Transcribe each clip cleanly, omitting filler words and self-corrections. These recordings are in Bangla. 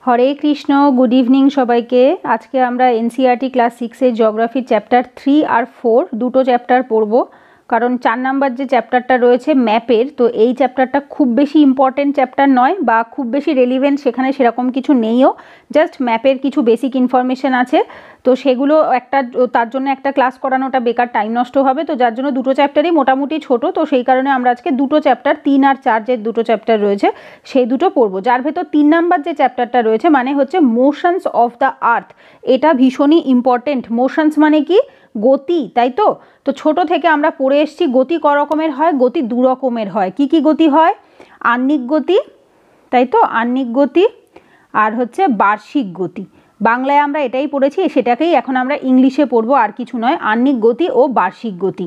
হরে কৃষ্ণ, গুড ইভিনিং সবাইকে। আজকে আমরা এনসিইআরটি ক্লাস 6-এর জিওগ্রাফি চ্যাপ্টার 3 আর 4 দুটো চ্যাপ্টার পড়ব। কারণ 4 নাম্বার যে চ্যাপ্টারটা রয়েছে ম্যাপের, তো এই চ্যাপ্টারটা খুব বেশি ইম্পর্টেন্ট চ্যাপ্টার নয় বা খুব বেশি রেলিভেন্ট সেখানে সেরকম কিছু নেইও, জাস্ট ম্যাপের কিছু বেসিক ইনফরমেশন আছে। তো সেগুলো তার জন্য একটা ক্লাস করানোটা বেকার, টাইম নষ্ট হবে। তো যার জন্য দুটো চ্যাপ্টারই মোটামুটি ছোট, তো সেই কারণে আমরা আজকে দুটো চ্যাপ্টার 3 আর 4 যে দুটো চ্যাপ্টার রয়েছে সেই দুটো পড়বো। যার ভেতর 3 নাম্বার যে চ্যাপ্টারটা রয়েছে মানে হচ্ছে মোশনস অফ দ্য আর্থ, এটা ভীষণই ইম্পর্টেন্ট। মোশনস মানে কি? গতি, তাই তো? তো ছোট থেকে আমরা পড়ে এসেছি গতি ক রকমের হয়, গতি দু রকমের হয়। কি কি গতি হয়? আহ্নিক গতি, তাই তো, আহ্নিক গতি আর হচ্ছে বার্ষিক গতি। বাংলায় আমরা এটাই পড়েছি, সেটাকেই এখন আমরা ইংলিশে পড়বো, আর কিছু নয়। আহ্নিক গতি ও বার্ষিক গতি।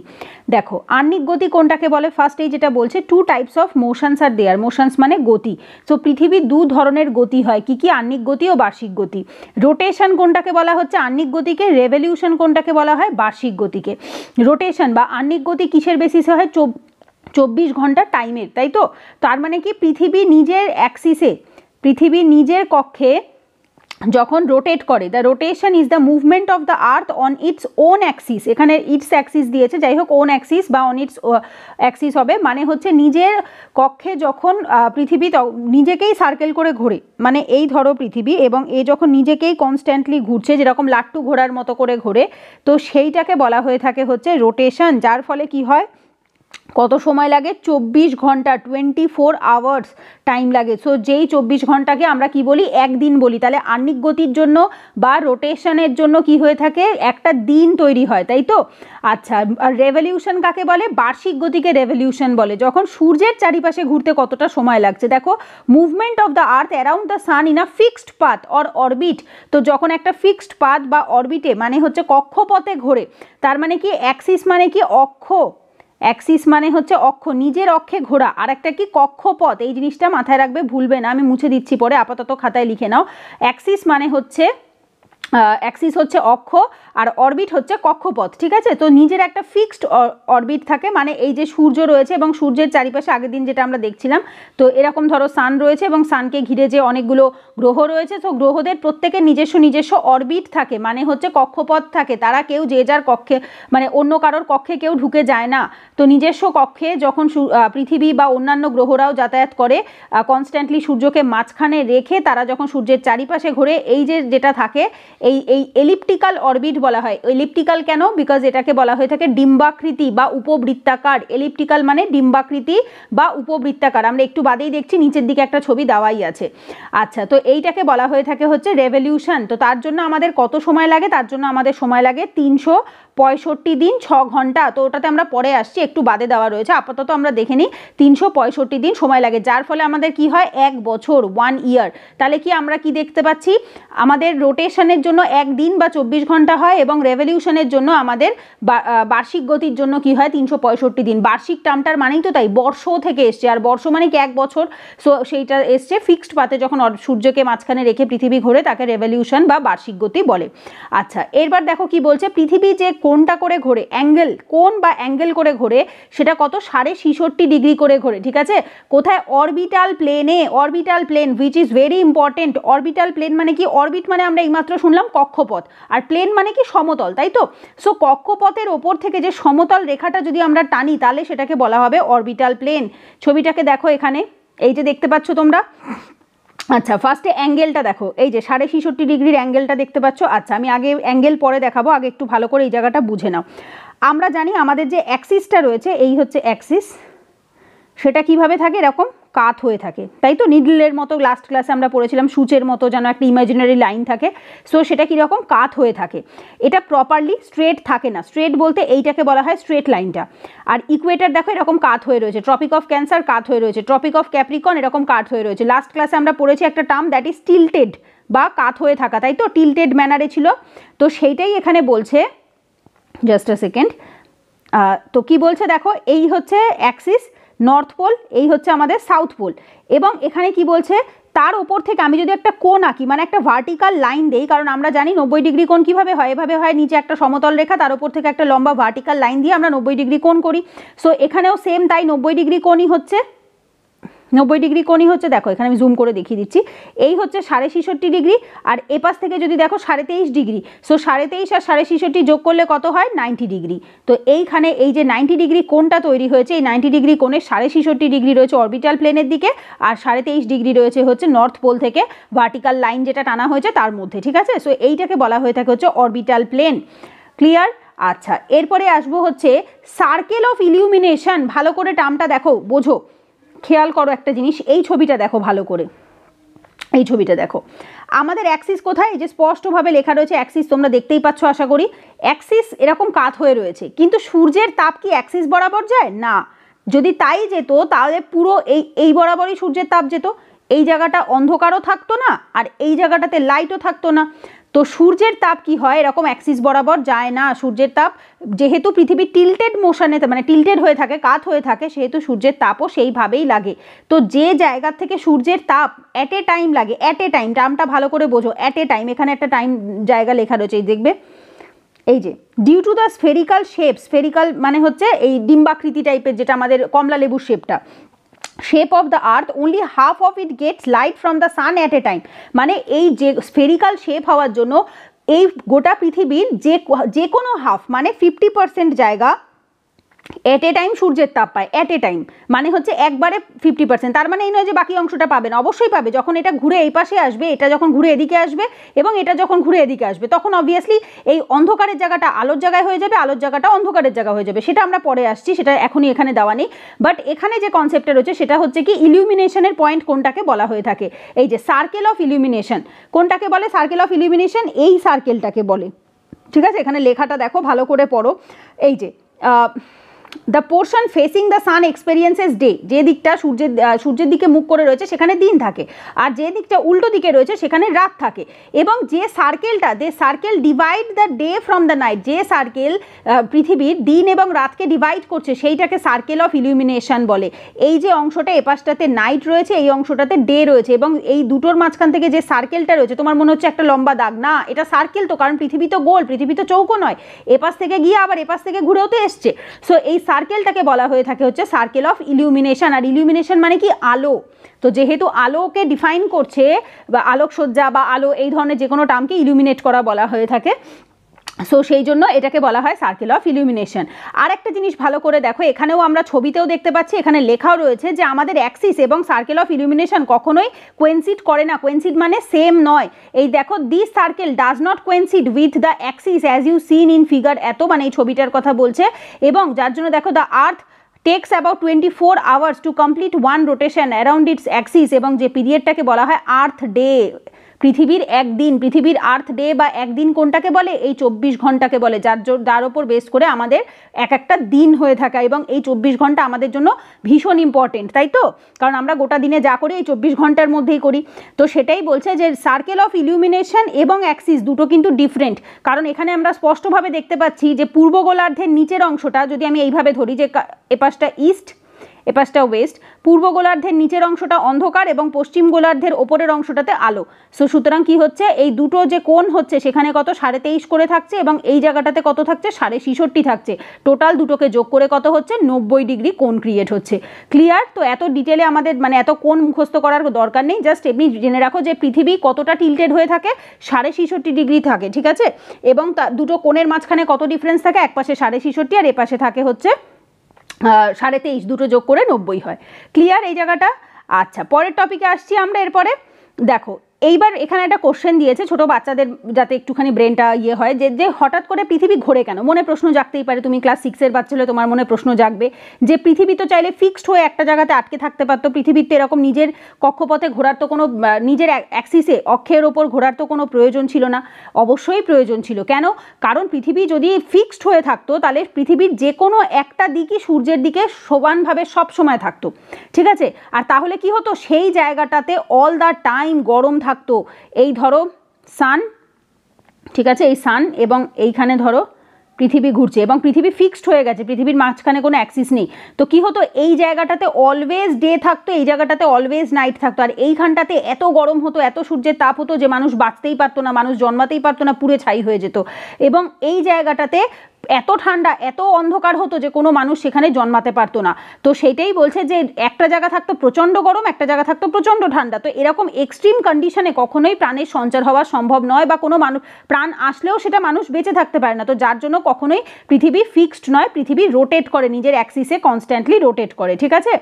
দেখো আহ্নিক গতি কোনটাকে বলে? ফার্স্টেই যেটা বলছে, two types of motions are there. Motions মানে গতি। তো পৃথিবীর দু ধরনের গতি হয়। কি কি? আহ্নিক গতি ও বার্ষিক গতি। রোটেশন কোনটাকে বলা হচ্ছে? আহ্নিক গতিকে। রেভলিউশন কোনটাকে বলা হয়? বার্ষিক গতিকে। রোটেশন বা আহ্নিক গতি কিসের বেসিসে হয়? 24 ঘন্টা টাইমের, তাই তো? তার মানে কি পৃথিবী নিজের অ্যাক্সিসে, পৃথিবীর নিজের কক্ষে যখন রোটেট করে, the rotation is the movement of the earth on its own Axis. এখানে ইটস অ্যাক্সিস দিয়েছে, যাই হোক ওন অ্যাক্সিস বা অন ইটস অ্যাক্সিস হবে। মানে হচ্ছে নিজের কক্ষে যখন পৃথিবী নিজেকেই সার্কেল করে ঘোরে, মানে এই ধরো পৃথিবী, এবং এ যখন নিজেকেই কনস্ট্যান্টলি ঘুরছে, যেরকম লাট্টু ঘোড়ার মতো করে ঘোরে, তো সেইটাকে বলা হয়ে থাকে হচ্ছে রোটেশন। যার ফলে কি হয়? কত সময় লাগে? 24 ঘন্টা, 24 আওয়ার্স টাইম লাগে। সো যেই 24 ঘন্টাকে আমরা কি বলি? একদিন বলি। তাহলে আহ্নিক গতির জন্য বা রোটেশনের জন্য কি হয়ে থাকে? একটা দিন তৈরি হয়, তাই তো? আচ্ছা, আর রেভলিউশন কাকে বলে? বার্ষিক গতিকে রেভলিউশন বলে। যখন সূর্যের চারিপাশে ঘুরতে কতটা সময় লাগছে দেখো, movement of the earth around the San in a fixed path or orbit. তো যখন একটা ফিক্সড পাথ বা অরবিটে, মানে হচ্ছে কক্ষপথে ঘোরে, তার মানে কি? অ্যাক্সিস মানে কি? অক্ষ। অ্যাক্সিস মানে হচ্ছে অক্ষ, নিজের অক্ষে ঘোরা। আর একটা কি? কক্ষপথ। এই জিনিসটা মাথায় রাখবে, ভুলবে না, আমি মুছে দিচ্ছি পরে, আপাতত খাতায় লিখে নাও। অ্যাক্সিস মানে হচ্ছে অ্যাক্সিস হচ্ছে অক্ষ, আর অরবিট হচ্ছে কক্ষপথ, ঠিক আছে? তো নিজের একটা ফিক্সড অরবিট থাকে, মানে এই যে সূর্য রয়েছে এবং সূর্যের চারিপাশে আগের দিন যেটা আমরা দেখছিলাম, তো এরকম ধরো সান রয়েছে এবং সানকে ঘিরে যে অনেকগুলো গ্রহ রয়েছে, তো গ্রহদের প্রত্যেকের নিজস্ব নিজস্ব অরবিট থাকে, মানে হচ্ছে কক্ষপথ থাকে। তারা কেউ যে যার কক্ষে, মানে অন্য কারোর কক্ষে কেউ ঢুকে যায় না। তো নিজস্ব কক্ষে যখন পৃথিবী বা অন্যান্য গ্রহরাও যাতায়াত করে, কনস্ট্যান্টলি সূর্যকে মাঝখানে রেখে তারা যখন সূর্যের চারিপাশে ঘোরে, এই যে যেটা থাকে, এই এলিপ্টিক্যাল অরবিট বলা হয়। এলিপ্টিক্যাল কেন? বিকজ এটাকে বলা হয়ে থাকে ডিম্বাকৃতি বা উপবৃত্তাকার। এলিপ্টিক্যাল মানে ডিম্বাকৃতি বা উপবৃত্তাকার। আমরা একটু বাদেই দেখছি, নিচের দিকে একটা ছবি দেওয়াই আছে। আচ্ছা, তো এইটাকে বলা হয়ে থাকে হচ্ছে রেভলিউশন। তো তার জন্য আমাদের কত সময় লাগে? তার জন্য আমাদের সময় লাগে 365 দিন 6 ঘন্টা। তো ওটাতে আমরা পরে আসছি, একটু বাদে দেওয়া রয়েছে, আপাতত আমরা দেখে নিই। 365 দিন সময় লাগে, যার ফলে আমাদের কি হয়? 1 বছর, 1 ইয়ার। তাহলে কি আমরা কি দেখতে পাচ্ছি? আমাদের রোটেশনের জন্য 1 দিন বা 24 ঘন্টা হয়, এবং রেভলিউশনের জন্য আমাদের বার্ষিক গতির জন্য কি হয়? 365 দিন। বার্ষিক টার্মটার মানেই তো তাই, বর্ষ থেকে এসছে, আর বর্ষ মানে কি? 1 বছর। সো সেইটা এসছে ফিক্সড পাতে, যখন সূর্যকে মাঝখানে রেখে পৃথিবী ঘোরে, তাকে রেভলিউশন বা বার্ষিক গতি বলে। আচ্ছা, এরবার দেখো কি বলছে, পৃথিবী যে কোনটা করে ঘোরে, অ্যাঙ্গেল, কোন বা অ্যাঙ্গেল করে ঘোরে, সেটা কত? 66.5 ডিগ্রি করে ঘোরে, ঠিক আছে? কোথায়? অরবিটাল প্লেনে। Orbital plane, which is very important. Orbital plane মানে কি? অরবিট মানে আমরা এইমাত্র শুনলাম কক্ষপথ, আর প্লেন মানে কি? সমতল, তাই তো? সো কক্ষপথের ওপর থেকে যে সমতল রেখাটা যদি আমরা টানি, তাহলে সেটাকে বলা হবে অরবিটাল প্লেন। ছবিটাকে দেখো এখানে, এই যে দেখতে পাচ্ছ তোমরা। আচ্ছা, ফার্স্টে অ্যাঙ্গেলটা দেখো, এই যে 66.5 ডিগ্রির অ্যাঙ্গেলটা দেখতে পাচ্ছ। আচ্ছা, আমি আগে অ্যাঙ্গেল পরে দেখাবো, আগে একটু ভালো করে এই জায়গাটা বুঝে নাও। আমরা জানি আমাদের যে অ্যাক্সিসটা রয়েছে, এই হচ্ছে অ্যাক্সিস, সেটা কিভাবে থাকে? এরকম কাত হয়ে থাকে, তাই তো? নিডলের মতো, লাস্ট ক্লাসে আমরা পড়েছিলাম, সূচের মতো যেন একটা ইমাজিনারি লাইন থাকে। সো সেটা কীরকম? কাত হয়ে থাকে। এটা প্রপারলি স্ট্রেট থাকে না। স্ট্রেট বলতে এইটাকে বলা হয় স্ট্রেট লাইনটা। আর ইকুয়েটার দেখো এরকম কাত হয়ে রয়েছে, ট্রপিক অফ ক্যান্সার কাত হয়ে রয়েছে, ট্রপিক অফ ক্যাপ্রিকন এরকম কাত হয়ে রয়েছে। লাস্ট ক্লাসে আমরা পড়েছি একটা টার্ম, দ্যাট ইজ টিল্টেড বা কাত হয়ে থাকা, তাই তো? টিল্টেড ম্যানারে ছিল। তো সেইটাই এখানে বলছে, জাস্ট আ সেকেন্ড। তো কি বলছে দেখো, এই হচ্ছে অ্যাক্সিস, নর্থ পোল, এই হচ্ছে আমাদের সাউথ পোল। এবং এখানে কি বলছে? তার ওপর থেকে আমি যদি একটা কোণ আঁকি, মানে একটা ভার্টিক্যাল লাইন দেই, কারণ আমরা জানি 90 ডিগ্রি কোণ কীভাবে হয়? এভাবে হয়, নিচে একটা সমতল রেখা, তার ওপর থেকে একটা লম্বা ভার্টিক্যাল লাইন দিয়ে আমরা 90 ডিগ্রি কোণ করি। সো এখানেও সেম তাই, 90 ডিগ্রি কোণই হচ্ছে 90 ডিগ্রি কোণই হচ্ছে, দেখো এখানে আমি জুম করে দেখিয়ে দিচ্ছি, এই হচ্ছে 66.5 ডিগ্রি, আর এপাশ থেকে যদি দেখো 23.5 ডিগ্রি, সো 23.5 আর 66 যোগ করলে কত হয় 90 ডিগ্রি। তো এইখানে এই যে 90 ডিগ্রি কোণটা তৈরি হয়েছে, এই 90 ডিগ্রি কোণে 66.5 ডিগ্রি রয়েছে অরবিটাল প্লেনের দিকে, আর 23.5 ডিগ্রি রয়েছে হচ্ছে নর্থ পোল থেকে ভার্টিক্যাল লাইন যেটা টানা হয়েছে তার মধ্যে, ঠিক আছে। সো এইটাকে বলা হয়ে থাকে হচ্ছে অরবিটাল প্লেন। ক্লিয়ার? আচ্ছা, এরপরে আসবো হচ্ছে সার্কেল অফ ইলিউমিনেশন। ভালো করে টার্মটা দেখো, বোঝো, খেয়াল করো একটা জিনিস, এই ছবিটা দেখো ভালো করে, এই ছবিটা দেখো, আমাদের অ্যাক্সিস কোথায়, এই যে স্পষ্টভাবে লেখা রয়েছে অ্যাক্সিস, তোমরা দেখতেই পাচ্ছ আশা করি, অ্যাক্সিস এরকম কাত হয়ে রয়েছে, কিন্তু সূর্যের তাপ কি অ্যাক্সিস বরাবর যায় না? যদি তাই যেত তাহলে পুরো এই বরাবরই সূর্যের তাপ যেত, এই জায়গাটা অন্ধকারও থাকতো না আর এই জায়গাটাতে লাইটও থাকতো না। তো সূর্যের তাপ কি হয়, এরকম অ্যাক্সিস বরাবর যায় না। সূর্যের তাপ যেহেতু পৃথিবী টিল্টেড মোশনে, মানে টিল্টেড হয়ে থাকে, কাত হয়ে থাকে, সেহেতু সূর্যের তাপও সেইভাবেই লাগে। তো যে জায়গা থেকে সূর্যের তাপ অ্যাট এ টাইম লাগে, অ্যাট এ টাইম টার্মটা ভালো করে বোঝো, অ্যাট এ টাইম, এখানে একটা টাইম জায়গা লেখা রয়েছে, এই দেখবে, এই যে due to the spherical shape, spherical মানে হচ্ছে এই ডিম্বাকৃতি টাইপের, যেটা আমাদের কমলা লেবুর শেপটা, shape of the earth only half of it gets light from the sun at a time, মানে এই যে স্ফেরিক্যাল শেপ হওয়ার জন্য এই গোটা পৃথিবীর যে কোনো হাফ মানে 50% জায়গা এট এ টাইম সূর্যের তাপ পায়, এট এ টাইম মানে হচ্ছে একবারে 50%। তার মানে এই নয় যে বাকি অংশটা পাবে না, অবশ্যই পাবে। যখন এটা ঘুরে এই পাশে আসবে, এটা যখন ঘুরে এদিকে আসবে এবং এটা যখন ঘুরে এদিকে আসবে, তখন অবভিয়াসলি এই অন্ধকারের জায়গাটা আলোর জায়গায় হয়ে যাবে, আলোর জায়গাটা অন্ধকারের জায়গা হয়ে যাবে, সেটা আমরা পরে আসছি, সেটা এখনই এখানে দেওয়া নেই। বাট এখানে যে কনসেপ্টটা রয়েছে সেটা হচ্ছে কি ইলিউমিনেশনের পয়েন্ট কোনটাকে বলা হয়ে থাকে, এই যে সার্কেল অফ ইলিউমিনেশন কোনটাকে বলে, সার্কেল অফ ইলিউমিনেশন এই সার্কেলটাকে বলে, ঠিক আছে। এখানে লেখাটা দেখো ভালো করে পড়ো, এই যে the portion facing the sun experiences day, যে দিকটা সূর্যের দিকে মুখ করে রয়েছে সেখানে দিন থাকে, আর যে দিকটা উল্টো দিকে রয়েছে সেখানে রাত থাকে। এবং যে সার্কেলটা, the circle divide the day from the night, যে সার্কেল পৃথিবীর দিন এবং রাতকে ডিভাইড করছে সেইটাকে সার্কেল অফ ইলিউমিনেশন বলে। এই যে অংশটা এপাশটাতে নাইট রয়েছে, এই অংশটাতে ডে রয়েছে, এবং এই দুটোর মাঝখান থেকে যে সার্কেলটা রয়েছে, তোমার মনে হচ্ছে একটা লম্বা দাগ, না এটা সার্কেল তো, কারণ পৃথিবী তো গোল, পৃথিবী তো চৌকো নয়, এপাশ থেকে গিয়ে আবার এপাশ থেকে ঘুরেও তো এসছে। সো এই সার্কেলটাকে বলা হয়ে থাকে হচ্ছে সার্কেল অফ ইলিউমিনেশন। আর ইলিউমিনেশন মানে কি, আলো। তো যেহেতু আলোকে ডিফাইন করছে, বা আলোকসজ্জা বা আলো, এই ধরনের যে কোনো টার্মকে ইলিউমিনেট করা বলা হয়ে থাকে, সো সেই জন্য এটাকে বলা হয় সার্কেল অফ ইলিউমিনেশন। আর একটা জিনিস ভালো করে দেখো, এখানেও আমরা ছবিতেও দেখতে পাচ্ছি, এখানে লেখাও রয়েছে যে আমাদের অ্যাক্সিস এবং সার্কেল অফ ইলিউমিনেশন কখনোই কোয়েনসিড করে না। কোয়েনসিড মানে সেম নয়। এই দেখো, this circle does not coincide with the axis as you seen in figure এত, মানে এই ছবিটার কথা বলছে, এবং যার জন্য দেখো the earth takes about 24 hours to complete one rotation around its axis, এবং যে পিরিয়ডটাকে বলা হয় আর্থ ডে, পৃথিবীর একদিন, পৃথিবীর আর্থ ডে বা একদিন কোনটাকে বলে, এই 24 ঘন্টাকে বলে, যার ওপর বেস করে আমাদের এক একটা দিন হয়ে থাকা, এবং এই 24 ঘন্টা আমাদের জন্য ভীষণ ইম্পর্টেন্ট, তাই তো, কারণ আমরা গোটা দিনে যা করি এই 24 ঘন্টার মধ্যেই করি। তো সেটাই বলছে যে সার্কেল অফ ইলিউমিনেশন এবং অ্যাক্সিস দুটো কিন্তু ডিফারেন্ট, কারণ এখানে আমরা স্পষ্টভাবে দেখতে পাচ্ছি যে পূর্ব গোলার্ধের নিচের অংশটা, যদি আমি এইভাবে ধরি যে এপাশটা ইস্ট এপাশটা ওয়েস্ট, পূর্ব গোলার্ধের নিচের অংশটা অন্ধকার এবং পশ্চিম গোলার্ধের ওপরের অংশটাতে আলো। সো সুতরাং কি হচ্ছে, এই দুটো যে কোণ হচ্ছে সেখানে কত 23.5 করে থাকছে, এবং এই জায়গাটাতে কত থাকছে 66.5 থাকছে, টোটাল দুটোকে যোগ করে কত হচ্ছে 90 ডিগ্রি কোণ ক্রিয়েট হচ্ছে। ক্লিয়ার? তো এত ডিটেলে আমাদের মানে এত কোণ মুখস্থ করার দরকার নেই, জাস্ট এমনি জেনে রাখো যে পৃথিবী কতটা টিল্টেড হয়ে থাকে, 66.5 ডিগ্রি থাকে, ঠিক আছে, এবং দুটো কোণের মাঝখানে কত ডিফারেন্স থাকে, এক পাশে 66 আর এ পাশে থাকে হচ্ছে 23.5, দুটো যোগ করে 90 হয়। ক্লিয়ার এই জায়গাটা? আচ্ছা, পরের টপিকে আসছি আমরা। এরপরে দেখো, এইবার এখানে একটা কোশ্চেন দিয়েছে ছোট বাচ্চাদের, যাতে একটুখানি ব্রেনটা ইয়ে হয়, যে হঠাৎ করে পৃথিবী ঘোরে কেন, মনে প্রশ্ন জাগতেই পারে। তুমি ক্লাস 6-এর বাচ্চা হলে তোমার মনে প্রশ্ন জাগবে যে পৃথিবী তো চাইলে ফিক্সড হয়ে একটা জায়গাতে আটকে থাকতে পারতো, পৃথিবীর তো এরকম নিজের কক্ষপথে ঘোরার তো কোনো, নিজের অ্যাক্সিসে অক্ষের ওপর ঘোরার তো কোনো প্রয়োজন ছিল না। অবশ্যই প্রয়োজন ছিল। কেন? কারণ পৃথিবী যদি ফিক্সড হয়ে থাকতো তাহলে পৃথিবীর যে কোনো একটা দিকই সূর্যের দিকে সমানভাবে সব সময় থাকতো, ঠিক আছে। আর তাহলে কি হতো, সেই জায়গাটাতে অল দ্য টাইম গরম থাকতো। এই ধরো সান, ঠিক আছে, এই সান, এবং এইখানে ধরো পৃথিবী ঘুরছে এবং পৃথিবী ফিক্সড হয়ে গেছে, পৃথিবীর মাঝখানে কোনো অ্যাক্সিস নেই। তো কি হতো, এই জায়গাটাতে অলওয়েজ ডে থাকতো, এই জায়গাটাতে অলওয়েজ নাইট থাকতো, আর এইখানটাতে এত গরম হতো, এত সূর্যের তাপ হতো যে মানুষ বাঁচতেই পারতো না, মানুষ জন্মাতেই পারতো না, পুড়ে ছাই হয়ে যেত। এবং এই জায়গাটাতে এত ঠান্ডা, এত অন্ধকার হতো যে কোনো মানুষ সেখানে জন্মাতে পারতো না। তো সেটাই বলছে যে একটা জায়গা থাকতো প্রচণ্ড গরম, একটা জায়গা থাকতো প্রচণ্ড ঠান্ডা। তো এরকম এক্সট্রিম কন্ডিশনে কখনোই প্রাণের সঞ্চার হওয়া সম্ভব নয়, বা কোনো মানুষ প্রাণ আসলেও সেটা মানুষ বেঁচে থাকতে পারে না। তো যার জন্য কখনোই পৃথিবী ফিক্সড নয়, পৃথিবী রোটেট করে, নিজের অ্যাক্সিসে কনস্ট্যান্টলি রোটেট করে, ঠিক আছে।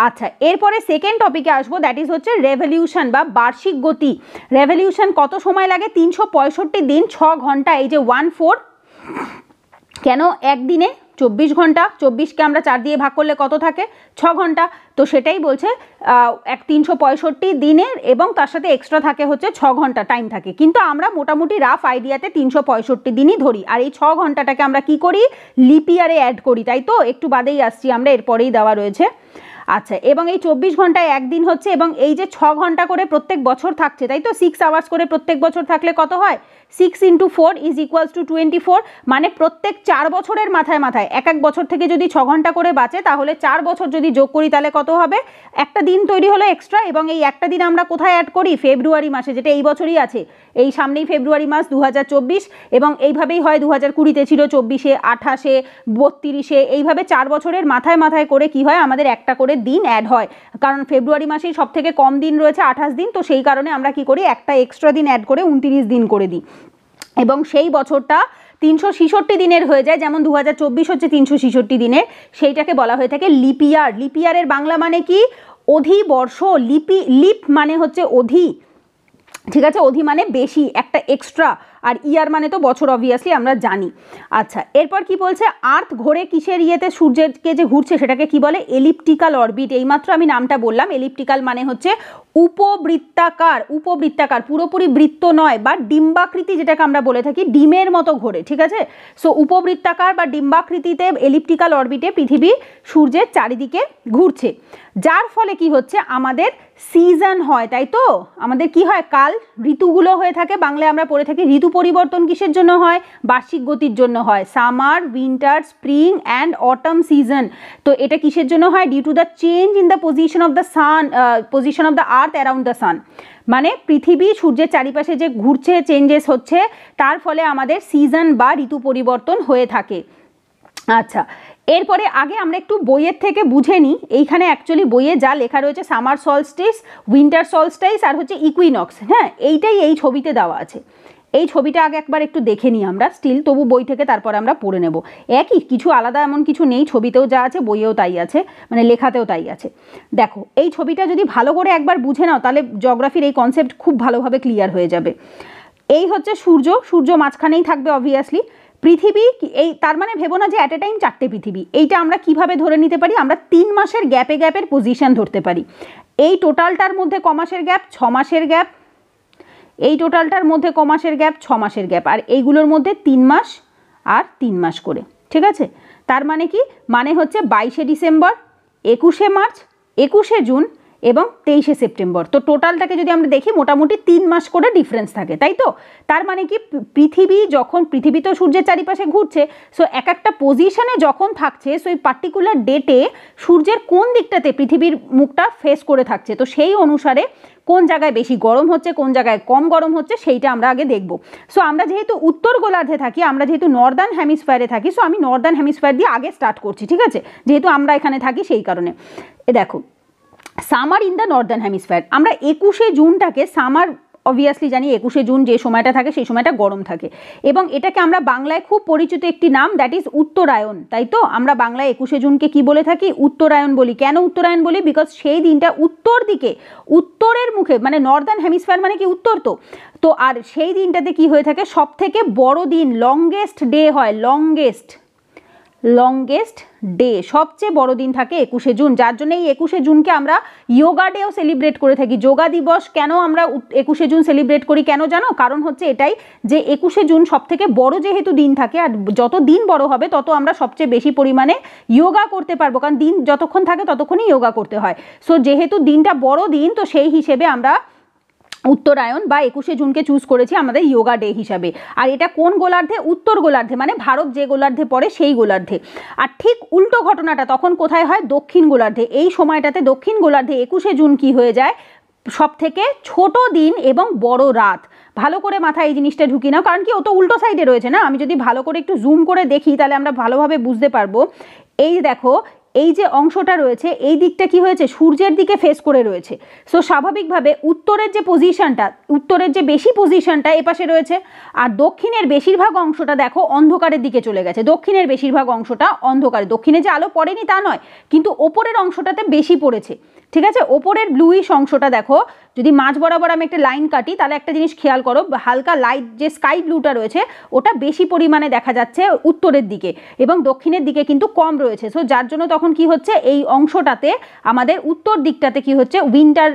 আচ্ছা, এরপরে সেকেন্ড টপিকে আসবো, দ্যাট ইজ হচ্ছে রেভলিউশন বা বার্ষিক গতি। রেভলিউশন কত সময় লাগে? 365 দিন 6 ঘন্টা। এই যে 1/4, কেন একদিনে 24 ঘন্টা, 24কে আমরা 4 দিয়ে ভাগ করলে কত থাকে? 6 ঘন্টা। তো সেটাই বলছে 365 দিনের, এবং তার সাথে এক্সট্রা থাকে হচ্ছে 6 ঘন্টা টাইম থাকে। কিন্তু আমরা মোটামুটি রাফ আইডিয়াতে 365 দিনই ধরি। আর এই 6 ঘন্টাটাকে আমরা কি করি? লিপ ইয়ারে অ্যাড করি, তাই তো? একটু বাদেই আসছি আমরা, এরপরেই দেওয়া রয়েছে। আচ্ছা, এবং এই 24 ঘন্টায় একদিন হচ্ছে, এবং এই যে 6 ঘন্টা করে প্রত্যেক বছর থাকছে, তাই তো? 6 আওয়ার্স করে প্রত্যেক বছর থাকলে কত হয়? 6 × 4 = 24। মানে প্রত্যেক 4 বছরের মাথায় মাথায়, এক এক বছর থেকে যদি 6 ঘন্টা করে বাঁচে, তাহলে 4 বছর যদি যোগ করি তাহলে কত হবে? একটা দিন তৈরি হলো এক্সট্রা। এবং এই একটা দিন আমরা কোথায় অ্যাড করি? ফেব্রুয়ারি মাসে, যেটা এই বছরই আছে। এই সামনেই ফেব্রুয়ারি মাস 2024, এবং এইভাবেই হয় 2020-তে ছিল, 24-এ, 28-এ, 32-এ, এইভাবে 4 বছরের মাথায় মাথায় করে কি হয়? আমাদের একটা করে দিন অ্যাড হয়। কারণ ফেব্রুয়ারি মাসেই সব থেকে কম দিন রয়েছে, 28 দিন। তো সেই কারণে আমরা কি করি? একটা এক্সট্রা দিন অ্যাড করে 29 দিন করে দিই, এবং সেই বছরটা 366 দিনের হয়ে যায়। যেমন 2024 হচ্ছে 366 দিনের, সেইটাকে বলা হয়ে থাকে লিপ ইয়ার। লিপ ইয়ারের বাংলা মানে কি? অধিবর্ষ। লিপ মানে হচ্ছে অধি, ঠিক আছে? অধি মানে বেশি, একটা এক্সট্রা। আর ইয়ার মানে তো বছর, অবভিয়াসলি আমরা জানি। আচ্ছা, এরপর কি বলছে? আর্থ ঘোরে কিসের ইয়েতে? সূর্যকে যে ঘুরছে সেটাকে কি বলে? Elliptical orbit. এইমাত্র আমি নামটা বললাম। এলিপ্টিক্যাল মানে হচ্ছে উপবৃত্তাকার। উপবৃত্তাকার, পুরোপুরি বৃত্ত নয়, বা ডিম্বাকৃতি যেটাকে আমরা বলে থাকি, ডিমের মতো ঘোরে, ঠিক আছে? সো উপবৃত্তাকার বা ডিম্বাকৃতিতে এলিপ্টিক্যাল অরবিটে পৃথিবী সূর্যের চারিদিকে ঘুরছে, যার ফলে কি হচ্ছে? আমাদের সিজন হয়, তাই তো? আমাদের কি হয়? কাল, ঋতুগুলো হয়ে থাকে। বাংলায় আমরা পড়ে থাকি ঋতু পরিবর্তন কিসের জন্য হয়? বার্ষিক গতির জন্য হয়। Summer, winter, spring and autumn season. তো এটা কিসের জন্য হয়? Due to the change in the position of the sun, position of the earth around the sun. মানে পৃথিবী সূর্যের চারিপাশে যে ঘুরছে, চেঞ্জেস হচ্ছে, তার ফলে আমাদের সিজন বা ঋতু পরিবর্তন হয়ে থাকে। আচ্ছা, এরপরে আগে আমরা একটু বইয়ের থেকে বুঝে নিই। এইখানে অ্যাকচুয়ালি বইয়ে যা লেখা রয়েছে, সামার সলস্টিস, উইন্টার সলস্টিস, আর হচ্ছে ইকুইনক্স। হ্যাঁ, এইটাই এই ছবিতে দেওয়া আছে। এই ছবিটা আগে একবার একটু দেখে নিই আমরা, স্টিল তবু বই থেকে তারপর আমরা পড়ে নেব। একই, কিছু আলাদা এমন কিছু নেই। ছবিতেও যা আছে বইয়েও তাই আছে, মানে লেখাতেও তাই আছে। দেখো, এই ছবিটা যদি ভালো করে একবার বুঝে নাও, তাহলে জিওগ্রাফির এই কনসেপ্ট খুব ভালোভাবে ক্লিয়ার হয়ে যাবে। এই হচ্ছে সূর্য, সূর্য মাঝখানেই থাকবে অবভিয়াসলি। পৃথিবী, এই তার মানে ভেবো না যে অ্যাট এ টাইম 4টে পৃথিবী। এইটা আমরা কিভাবে ধরে নিতে পারি? আমরা 3 মাসের গ্যাপের পজিশন ধরতে পারি। এই টোটালটার মধ্যে ক মাসের গ্যাপ? 6 মাসের গ্যাপ। এই টোটালটার মধ্যে ক মাসের গ্যাপ? 6 মাসের গ্যাপ। আর এইগুলোর মধ্যে 3 মাস আর 3 মাস করে, ঠিক আছে? তার মানে কি? মানে হচ্ছে 22শে ডিসেম্বর, 21শে মার্চ, 21শে জুন এবং 23শে সেপ্টেম্বর। তো টোটালটাকে যদি আমরা দেখি, মোটামুটি 3 মাস করে ডিফারেন্স থাকে, তাই তো? তার মানে কি? পৃথিবী তো সূর্যের চারিপাশে ঘুরছে, সো এক একটা পজিশনে যখন থাকছে, সো এই পার্টিকুলার ডেটে সূর্যের কোন দিকটাতে পৃথিবীর মুখটা ফেস করে থাকছে, তো সেই অনুসারে কোন জায়গায় বেশি গরম হচ্ছে, কোন জায়গায় কম গরম হচ্ছে, সেইটা আমরা আগে দেখব। সো আমরা যেহেতু উত্তর গোলার্ধে থাকি, আমরা যেহেতু নর্দার্ন হেমিস্ফিয়ারে থাকি, সো আমি নর্দার্ন হেমিস্ফিয়ার দিয়ে আগে স্টার্ট করছি, ঠিক আছে? যেহেতু আমরা এখানে থাকি সেই কারণে। দেখো, summer in the northern hemisphere, আমরা 21শে জুনটাকে সামার, অবভিয়াসলি জানি 21শে জুন যে সময়টা থাকে সেই সময়টা গরম থাকে, এবং এটাকে আমরা বাংলায় খুব পরিচিত একটি নাম, দ্যাট ইজ উত্তরায়ণ, তাই তো? আমরা বাংলায় 21শে জুনকে কি বলে থাকি? উত্তরায়ণ বলি। কেন উত্তরায়ণ বলি? বিকজ সেই দিনটা উত্তর দিকে, উত্তরের মুখে, মানে নর্দার্ন হেমিস্ফিয়ার মানে কি উত্তর, তো আর সেই দিনটাতে কি হয়ে থাকে? সব থেকে বড় দিন, লংগেস্ট ডে হয়, লংগেস্ট ডে, সবচেয়ে বড় দিন থাকে 21শে জুন। যার জন্য এই 21শে জুনকে আমরা যোগা ডেও সেলিব্রেট করে থাকি। যোগা দিবস কেন আমরা 21শে জুন সেলিব্রেট করি জানো? কারণ হচ্ছে এটাই যে 21শে জুন সব থেকে বড় যেহেতু দিন থাকে, আর যত দিন বড় হবে তত আমরা সবচেয়ে বেশি পরিমাণে যোগা করতে পারবো, কারণ দিন যতক্ষণ থাকে ততক্ষণই যোগা করতে হয়। সো যেহেতু দিনটা বড় দিন, তো সেই হিসেবে আমরা উত্তরায়ণ বা 21শে জুনকে চুজ করেছি আমাদের যোগা ডে হিসাবে। আর এটা কোন গোলার্ধে? উত্তর গোলার্ধে, মানে ভারত যে গোলার্ধে পড়ে সেই গোলার্ধে। আর ঠিক উল্টো ঘটনাটা তখন কোথায় হয়? দক্ষিণ গোলার্ধে। এই সময়টাতে দক্ষিণ গোলার্ধে 21শে জুন কি হয়ে যায়? সব থেকে ছোট দিন এবং বড় রাত। ভালো করে মাথায় এই জিনিসটা ঢুকি নাও, কারণ কি ও তো উল্টো সাইডে রয়েছে না। আমি যদি ভালো করে একটু জুম করে দেখি তাহলে আমরা ভালোভাবে বুঝতে পারবো। এই দেখো এই যে অংশটা রয়েছে এই দিকটা কি হয়েছে, সূর্যের দিকে ফেস করে রয়েছে। সো স্বাভাবিকভাবে উত্তরের যে পজিশনটা, উত্তরের যে বেশি পজিশনটা এপাশে রয়েছে, আর দক্ষিণের বেশিরভাগ অংশটা দেখো অন্ধকারের দিকে চলে গেছে। দক্ষিণের বেশিরভাগ অংশটা অন্ধকারে, দক্ষিণে যে আলো পড়েনি তা নয়, কিন্তু ওপরের অংশটাতে বেশি পড়েছে। ঠিক আছে, ওপরের ব্লুইশ অংশটা দেখো, যদি মাঝ বরাবর আমি একটা লাইন কাটি তাহলে একটা জিনিস খেয়াল করো, হালকা লাইট যে স্কাই ব্লুটা রয়েছে ওটা বেশি পরিমাণে দেখা যাচ্ছে উত্তরের দিকে, এবং দক্ষিণের দিকে কিন্তু কম রয়েছে। সো যার জন্য তখন কি হচ্ছে, এই অংশটাতে আমাদের উত্তর দিকটাতে কি হচ্ছে, উইন্টার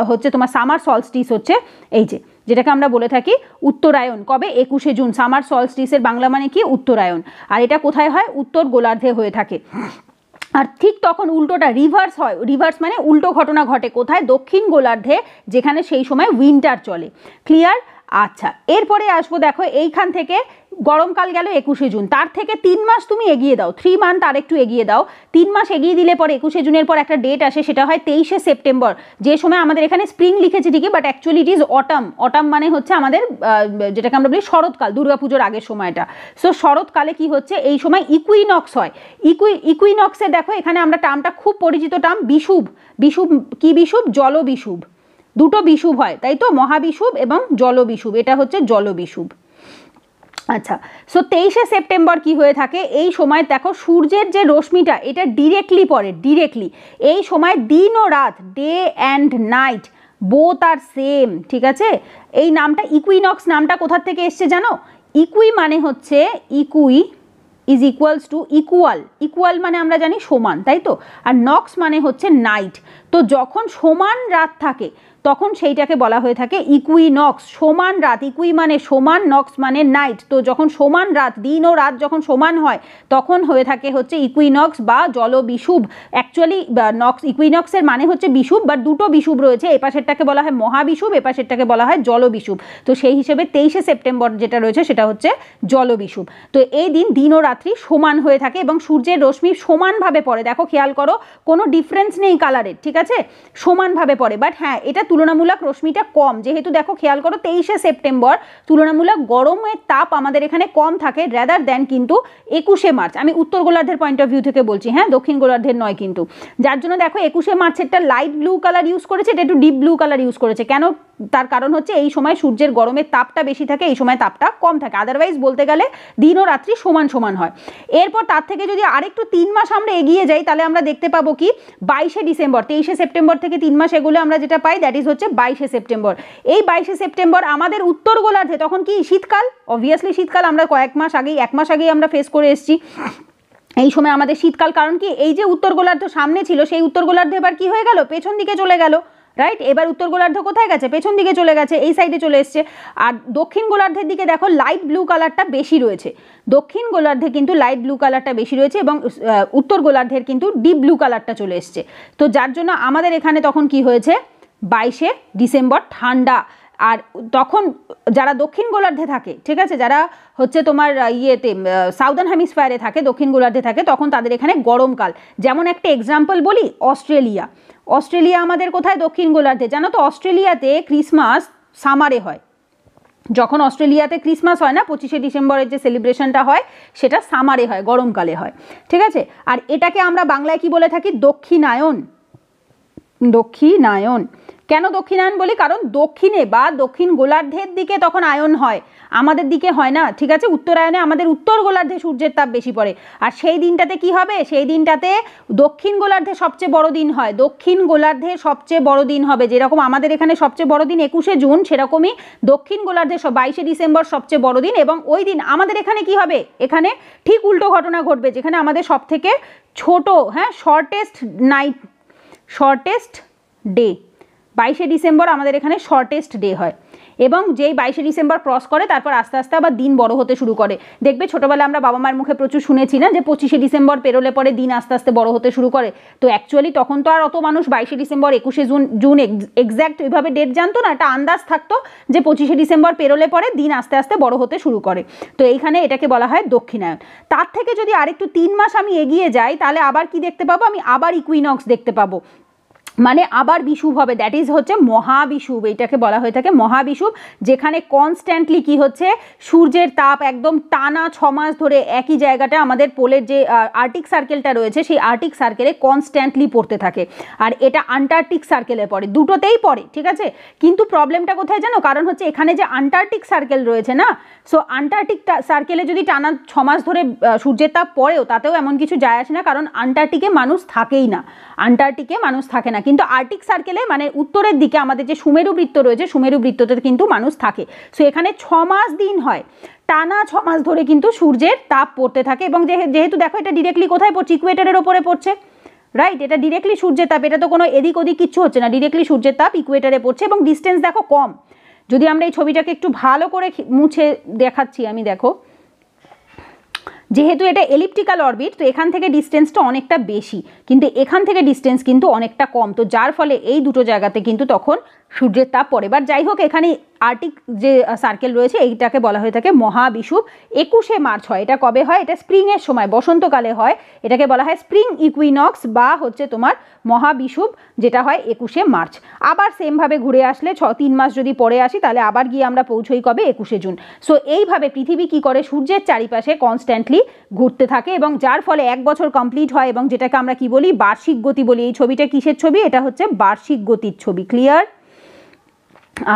হচ্ছে, তোমার সামার সলস্টিস হচ্ছে, এই যে যেটাকে আমরা বলে থাকি উত্তরায়ণ। কবে? 21শে জুন। সামার সলস্টিসের বাংলা মানে কি? উত্তরায়ণ। আর এটা কোথায় হয়? উত্তর গোলার্ধে হয়ে থাকে। আর ঠিক তখন উল্টোটা রিভার্স হয়। রিভার্স মানে উল্টো ঘটনা ঘটে কোথায়? দক্ষিণ গোলার্ধে, যেখানে সেই সময় উইন্টার চলে। ক্লিয়ার? আচ্ছা, এরপরে আসবো, দেখো এইখান থেকে গরমকাল গেল 21শে জুন, তার থেকে 3 মাস তুমি এগিয়ে দাও, 3 মান্থ আর একটু এগিয়ে দাও। 3 মাস এগিয়ে দিলে পরে 21শে জুনের পর একটা ডেট আসে, সেটা হয় 23শে সেপ্টেম্বর। যে সময় আমাদের এখানে স্প্রিং লিখেছে ঠিকই, but actually it is autumn. Autumn মানে হচ্ছে আমাদের যেটাকে আমরা বলি শরৎকাল, দুর্গাপুজোর আগের সময়টা। সো শরৎকালে কি হচ্ছে, এই সময় ইকুইনক্স হয়। ইকুইনক্সে দেখো এখানে আমরা টার্মটা খুব পরিচিত টার্ম, বিষুব। বিষুব কি বিষুব? জলবিষুব। দুটো বিষুব হয়, তাই তো, মহাবিষুব এবং জলবিষুব, এটা হচ্ছে জলবিষুব। আচ্ছা, সো 23শে সেপ্টেম্বর কি হয়ে থাকে, এই সময় দেখো সূর্যের যে রশ্মিটা এটা ডিরেক্টলি পড়ে, ডিরেক্টলি। এই সময় দিন ও রাত, day and night both are same. ঠিক আছে, এই নামটা ইকুইনক্স নামটা কোথা থেকে এসছে জানো? ইকুই মানে হচ্ছে, equi is equals to equal. Equal মানে আমরা জানি সমান, তাই তো, আর নক্স মানে হচ্ছে নাইট। তো যখন সমান রাত থাকে তখন সেইটাকে বলা হয়ে থাকে ইকুইনক্স, সমান রাত। ইকুই মানে সমান, নক্স মানে নাইট। তো যখন সমান রাত, দিন ও রাত যখন সমান হয় তখন হয়ে থাকে হচ্ছে ইকুইনক্স বা জলবিষুব। অ্যাকচুয়ালি নক্স, ইকুইনক্সের মানে হচ্ছে বিষুব, বা দুটো বিষুব রয়েছে, এপাশেরটাকে বলা হয় মহাবিষুব, এপাশেরটাকে বলা হয় জলবিষুব। তো সেই হিসেবে 23শে সেপ্টেম্বর যেটা রয়েছে সেটা হচ্ছে জলবিষুব। তো এই দিন দিন ও রাত্রি সমান হয়ে থাকে এবং সূর্যের রশ্মি সমানভাবে পড়ে। দেখো খেয়াল করো, কোনো ডিফারেন্স নেই কালারের, ঠিক আছে, সমানভাবে পড়ে। বাট হ্যাঁ, এটা তুলনামূলক রশ্মিটা কম, যেহেতু দেখো খেয়াল করো 23শে সেপ্টেম্বর তুলনামূলক গরমের তাপ আমাদের এখানে কম থাকে রেদার দেন কিন্তু 21শে মার্চ। আমি উত্তর গোলার্ধের পয়েন্ট অফ ভিউ থেকে বলছি, হ্যাঁ, দক্ষিণ গোলার্ধের নয় কিন্তু। যার জন্য দেখো 21শে মার্চেরটা লাইট ব্লু কালার ইউজ করেছে, এটা একটু ডিপ ব্লু কালার ইউজ করেছে। কেন? তার কারণ হচ্ছে এই সময় সূর্যের গরমের তাপটা বেশি থাকে, এই সময় তাপটা কম থাকে। আদারওয়াইজ বলতে গেলে দিন ও রাত্রি সমান সমান হয়। এরপর তার থেকে যদি আরেকটু 3 মাস আমরা এগিয়ে যাই তাহলে আমরা দেখতে পাবো কি, 22শে ডিসেম্বর। 23শে সেপ্টেম্বর থেকে 3 মাস এগুলো আমরা যেটা পাই দ্যাট ইজ হচ্ছে 22শে সেপ্টেম্বর। এই 22শে সেপ্টেম্বর আমাদের উত্তর গোলার্ধে তখন কি শীতকাল, অবভিয়াসলি শীতকাল। আমরা কয়েক মাস আগেই, 1 মাস আগেই আমরা ফেস করে এসেছি এই সময় আমাদের শীতকাল। কারণ কি, এই যে উত্তর গোলার্ধ সামনে ছিল সেই উত্তর গোলার্ধে এবার কি হয়ে গেল, পেছন দিকে চলে গেল। রাইট, এবার উত্তর গোলার্ধ কোথায় গেছে, পেছন দিকে চলে গেছে, এই সাইডে চলে এসছে। আর দক্ষিণ গোলার্ধের দিকে দেখো লাইট ব্লু কালারটা বেশি রয়েছে। দক্ষিণ গোলার্ধে কিন্তু লাইট ব্লু কালারটা বেশি রয়েছে এবং উত্তর গোলার্ধের কিন্তু ডিপ ব্লু কালারটা চলে এসছে। তো যার জন্য আমাদের এখানে তখন কি হয়েছে, 22শে ডিসেম্বর ঠান্ডা। আর তখন যারা দক্ষিণ গোলার্ধে থাকে, ঠিক আছে, যারা হচ্ছে তোমার ইয়েতে সাউদার্ন হেমিস্ফায়ারে থাকে, দক্ষিণ গোলার্ধে থাকে, তখন তাদের এখানে গরমকাল। যেমন একটা এক্সাম্পল বলি, অস্ট্রেলিয়া। অস্ট্রেলিয়া আমাদের কোথায়, দক্ষিণ গোলার্ধে। জানো তো অস্ট্রেলিয়াতে ক্রিসমাস সামারে হয়। যখন অস্ট্রেলিয়াতে ক্রিসমাস হয় না, 25শে ডিসেম্বরের যে সেলিব্রেশনটা হয় সেটা সামারে হয়, গরমকালে হয়। ঠিক আছে, আর এটাকে আমরা বাংলায় কি বলে থাকি, দক্ষিণায়ন। দক্ষিণায়ন। কেন দক্ষিণায়ন বলি, কারণ দক্ষিণে বা দক্ষিণ গোলার্ধের দিকে তখন আয়ন হয়, আমাদের দিকে হয় না। ঠিক আছে, উত্তরায়ণে আমাদের উত্তর গোলার্ধে সূর্যের তাপ বেশি পড়ে। আর সেই দিনটাতে কি হবে, সেই দিনটাতে দক্ষিণ গোলার্ধে সবচেয়ে বড় দিন হয়। দক্ষিণ গোলার্ধে সবচেয়ে বড় দিন হবে, যেরকম আমাদের এখানে সবচেয়ে বড় দিন 21শে জুন, সেরকমই দক্ষিণ গোলার্ধে 22শে ডিসেম্বর সবচেয়ে বড় দিন। এবং ওই দিন আমাদের এখানে কি হবে, এখানে ঠিক উল্টো ঘটনা ঘটবে, যেখানে আমাদের সব থেকে ছোট, হ্যাঁ, শর্টেস্ট নাইট, শর্টেস্ট ডে 22শে ডিসেম্বর আমাদের এখানে শর্টেস্ট ডে হয়। এবং যেই 22শে ডিসেম্বর ক্রস করে তারপর আস্তে আস্তে আবার দিন বড় হতে শুরু করে। দেখবে ছোটোবেলা আমরা বাবা মায়ের মুখে প্রচুর শুনেছি না, যে 25শে ডিসেম্বর পেরোলে পরে দিন আস্তে আস্তে বড় হতে শুরু করে। তো অ্যাকচুয়ালি তখন তো আর অত মানুষ 22শে ডিসেম্বর 21শে জুন এক্স্যাক্ট ওইভাবে ডেট জানতো না, একটা আন্দাজ থাকতো যে 25শে ডিসেম্বর পেরোলে পরে দিন আস্তে আস্তে বড় হতে শুরু করে। তো এইখানে এটাকে বলা হয় দক্ষিণায়ন। তার থেকে যদি আরেকটু 3 মাস আমি এগিয়ে যাই তাহলে আবার কি দেখতে পাবো, আমি আবার ইকুইনক্স দেখতে পাবো। মানে আবার বিষুব হবে, দ্যাট ইজ হচ্ছে মহাবিষুব, এইটাকে বলা হয়ে থাকে মহাবিষুব, যেখানে কনস্ট্যান্টলি কি হচ্ছে সূর্যের তাপ একদম টানা 6 মাস ধরে একই জায়গাটা আমাদের পোলের যে আর্কটিক সার্কেলটা রয়েছে সেই আর্কটিক সার্কেলে কনস্ট্যান্টলি পড়তে থাকে। আর এটা আন্টার্কটিক সার্কেলে পড়ে, দুটোতেই পড়ে, ঠিক আছে। কিন্তু প্রবলেমটা কোথায় জানো, কারণ হচ্ছে এখানে যে আন্টার্কটিক সার্কেল রয়েছে না, সো আন্টার্কটিক সার্কেলে যদি টানা 6 মাস ধরে সূর্যের তাপ পড়েও তাতেও এমন কিছু যায় আসে না, কারণ আন্টার্কটিকে মানুষ থাকেই না, আন্টার্কটিকে মানুষ থাকে না। কিন্তু আর্কটিক সার্কেলে মানে উত্তরের দিকে আমাদের যে সুমেরু বৃত্ত রয়েছে সুমেরু বৃত্ততে কিন্তু মানুষ থাকে। সো এখানে 6 মাস দিন হয়, টানা 6 মাস ধরে কিন্তু সূর্যের তাপ পড়তে থাকে। এবং যেহেতু দেখো এটা ডিরেক্টলি কোথায় পড়ছে, ইকুয়েটরের ওপরে পড়ছে, রাইট, এটা ডিরেক্টলি সূর্যের তাপ, এটা তো কোনো এদিক ওদিক কিচ্ছু হচ্ছে না, ডিরেক্টলি সূর্যের তাপ ইকুয়েটরে পড়ছে এবং ডিস্টেন্স দেখো কম। যদি আমরা এই ছবিটাকে একটু ভালো করে মুছে দেখাচ্ছি আমি, দেখো যেহেতু এটা এলিপ্টিক্যাল অরবিট তো এখান থেকে ডিস্টেন্সটা অনেকটা বেশি, কিন্তু এখান থেকে ডিস্টেন্স কিন্তু অনেকটা কম, তো যার ফলে এই দুটো জায়গাতে কিন্তু তখন সূর্যের তাপ পড়ে। এবার যাই হোক, এখানে আর্কটিক যে সার্কেল রয়েছে এইটাকে বলা হয়ে থাকে মহাবিষুব। 21শে মার্চ হয়, এটা কবে হয়, এটা স্প্রিংয়ের সময়, বসন্তকালে হয়, এটাকে বলা হয় স্প্রিং ইকুইনক্স বা হচ্ছে তোমার মহাবিষুব, যেটা হয় 21শে মার্চ। আবার সেমভাবে ঘুরে আসলে 3 মাস যদি পরে আসি তাহলে আবার গিয়ে আমরা পৌঁছই কবে, 21শে জুন। সো এইভাবে পৃথিবী কি করে সূর্যের চারিপাশে কনস্ট্যান্টলি ঘুরতে থাকে এবং যার ফলে 1 বছর কমপ্লিট হয় এবং যেটাকে আমরা কি বলি, বার্ষিক গতি বলি। এই ছবিটা কিসের ছবি, এটা হচ্ছে বার্ষিক গতির ছবি, ক্লিয়ার।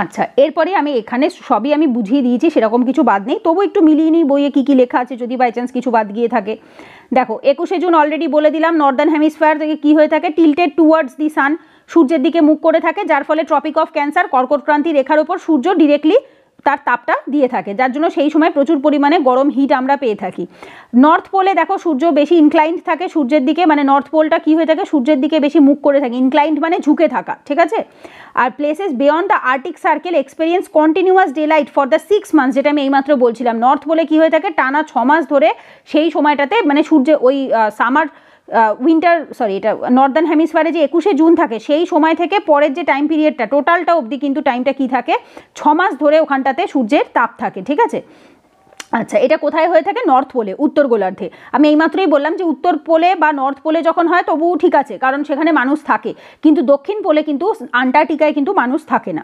আচ্ছা, এরপরে আমি এখানে সবই আমি বুঝিয়ে দিয়েছি, সেরকম কিছু বাদ নেই, তবু একটু মিলিয়ে নিই বইয়ে কী কী লেখা আছে যদি বাই চান্স কিছু বাদ গিয়ে থাকে। দেখো 21শে জুন অলরেডি বলে দিলাম, নর্দার্ন হেমিস্ফিয়ার থেকে কী হয়ে থাকে, টিল্টেড টুয়ার্ডস দি সান, সূর্যের দিকে মুখ করে থাকে, যার ফলে ট্রপিক অফ ক্যান্সার, কর্কট ক্রান্তি রেখার ওপর সূর্য ডিরেক্টলি তার তাপটা দিয়ে থাকে, যার জন্য সেই সময় প্রচুর পরিমাণে গরম হিট আমরা পেয়ে থাকি। নর্থ পোলে দেখো সূর্য বেশি ইনক্লাইন্ড থাকে সূর্যের দিকে, মানে নর্থ পোলটা কী হয়ে থাকে, সূর্যের দিকে বেশি মুখ করে থাকে, ইনক্লাইন্ড মানে ঝুঁকে থাকা, ঠিক আছে। আর places beyond the Arctic circle experience continuous day light for the 6 months, যেটা আমি এইমাত্র বলছিলাম। নর্থ পোলে কী হয়ে থাকে, টানা 6 মাস ধরে সেই সময়টাতে মানে সূর্য ওই সামার উইন্টার সরি এটা নর্দার্ন হেমিস্ফিয়ারে যে 21শে জুন থাকে সেই সময় থেকে পরের যে টাইম পিরিয়ডটা টোটালটা অবধি কিন্তু টাইমটা কি থাকে, 6 মাস ধরে ওখানটাতে সূর্যের তাপ থাকে, ঠিক আছে। আচ্ছা, এটা কোথায় হয়ে থাকে, নর্থ পোলে, উত্তর গোলার্ধে। আমি এইমাত্রই বললাম যে উত্তর পোলে বা নর্থ পোলে যখন হয় তবুও ঠিক আছে, কারণ সেখানে মানুষ থাকে, কিন্তু দক্ষিণ পোলে কিন্তু আন্টার্কটিকায় কিন্তু মানুষ থাকে না।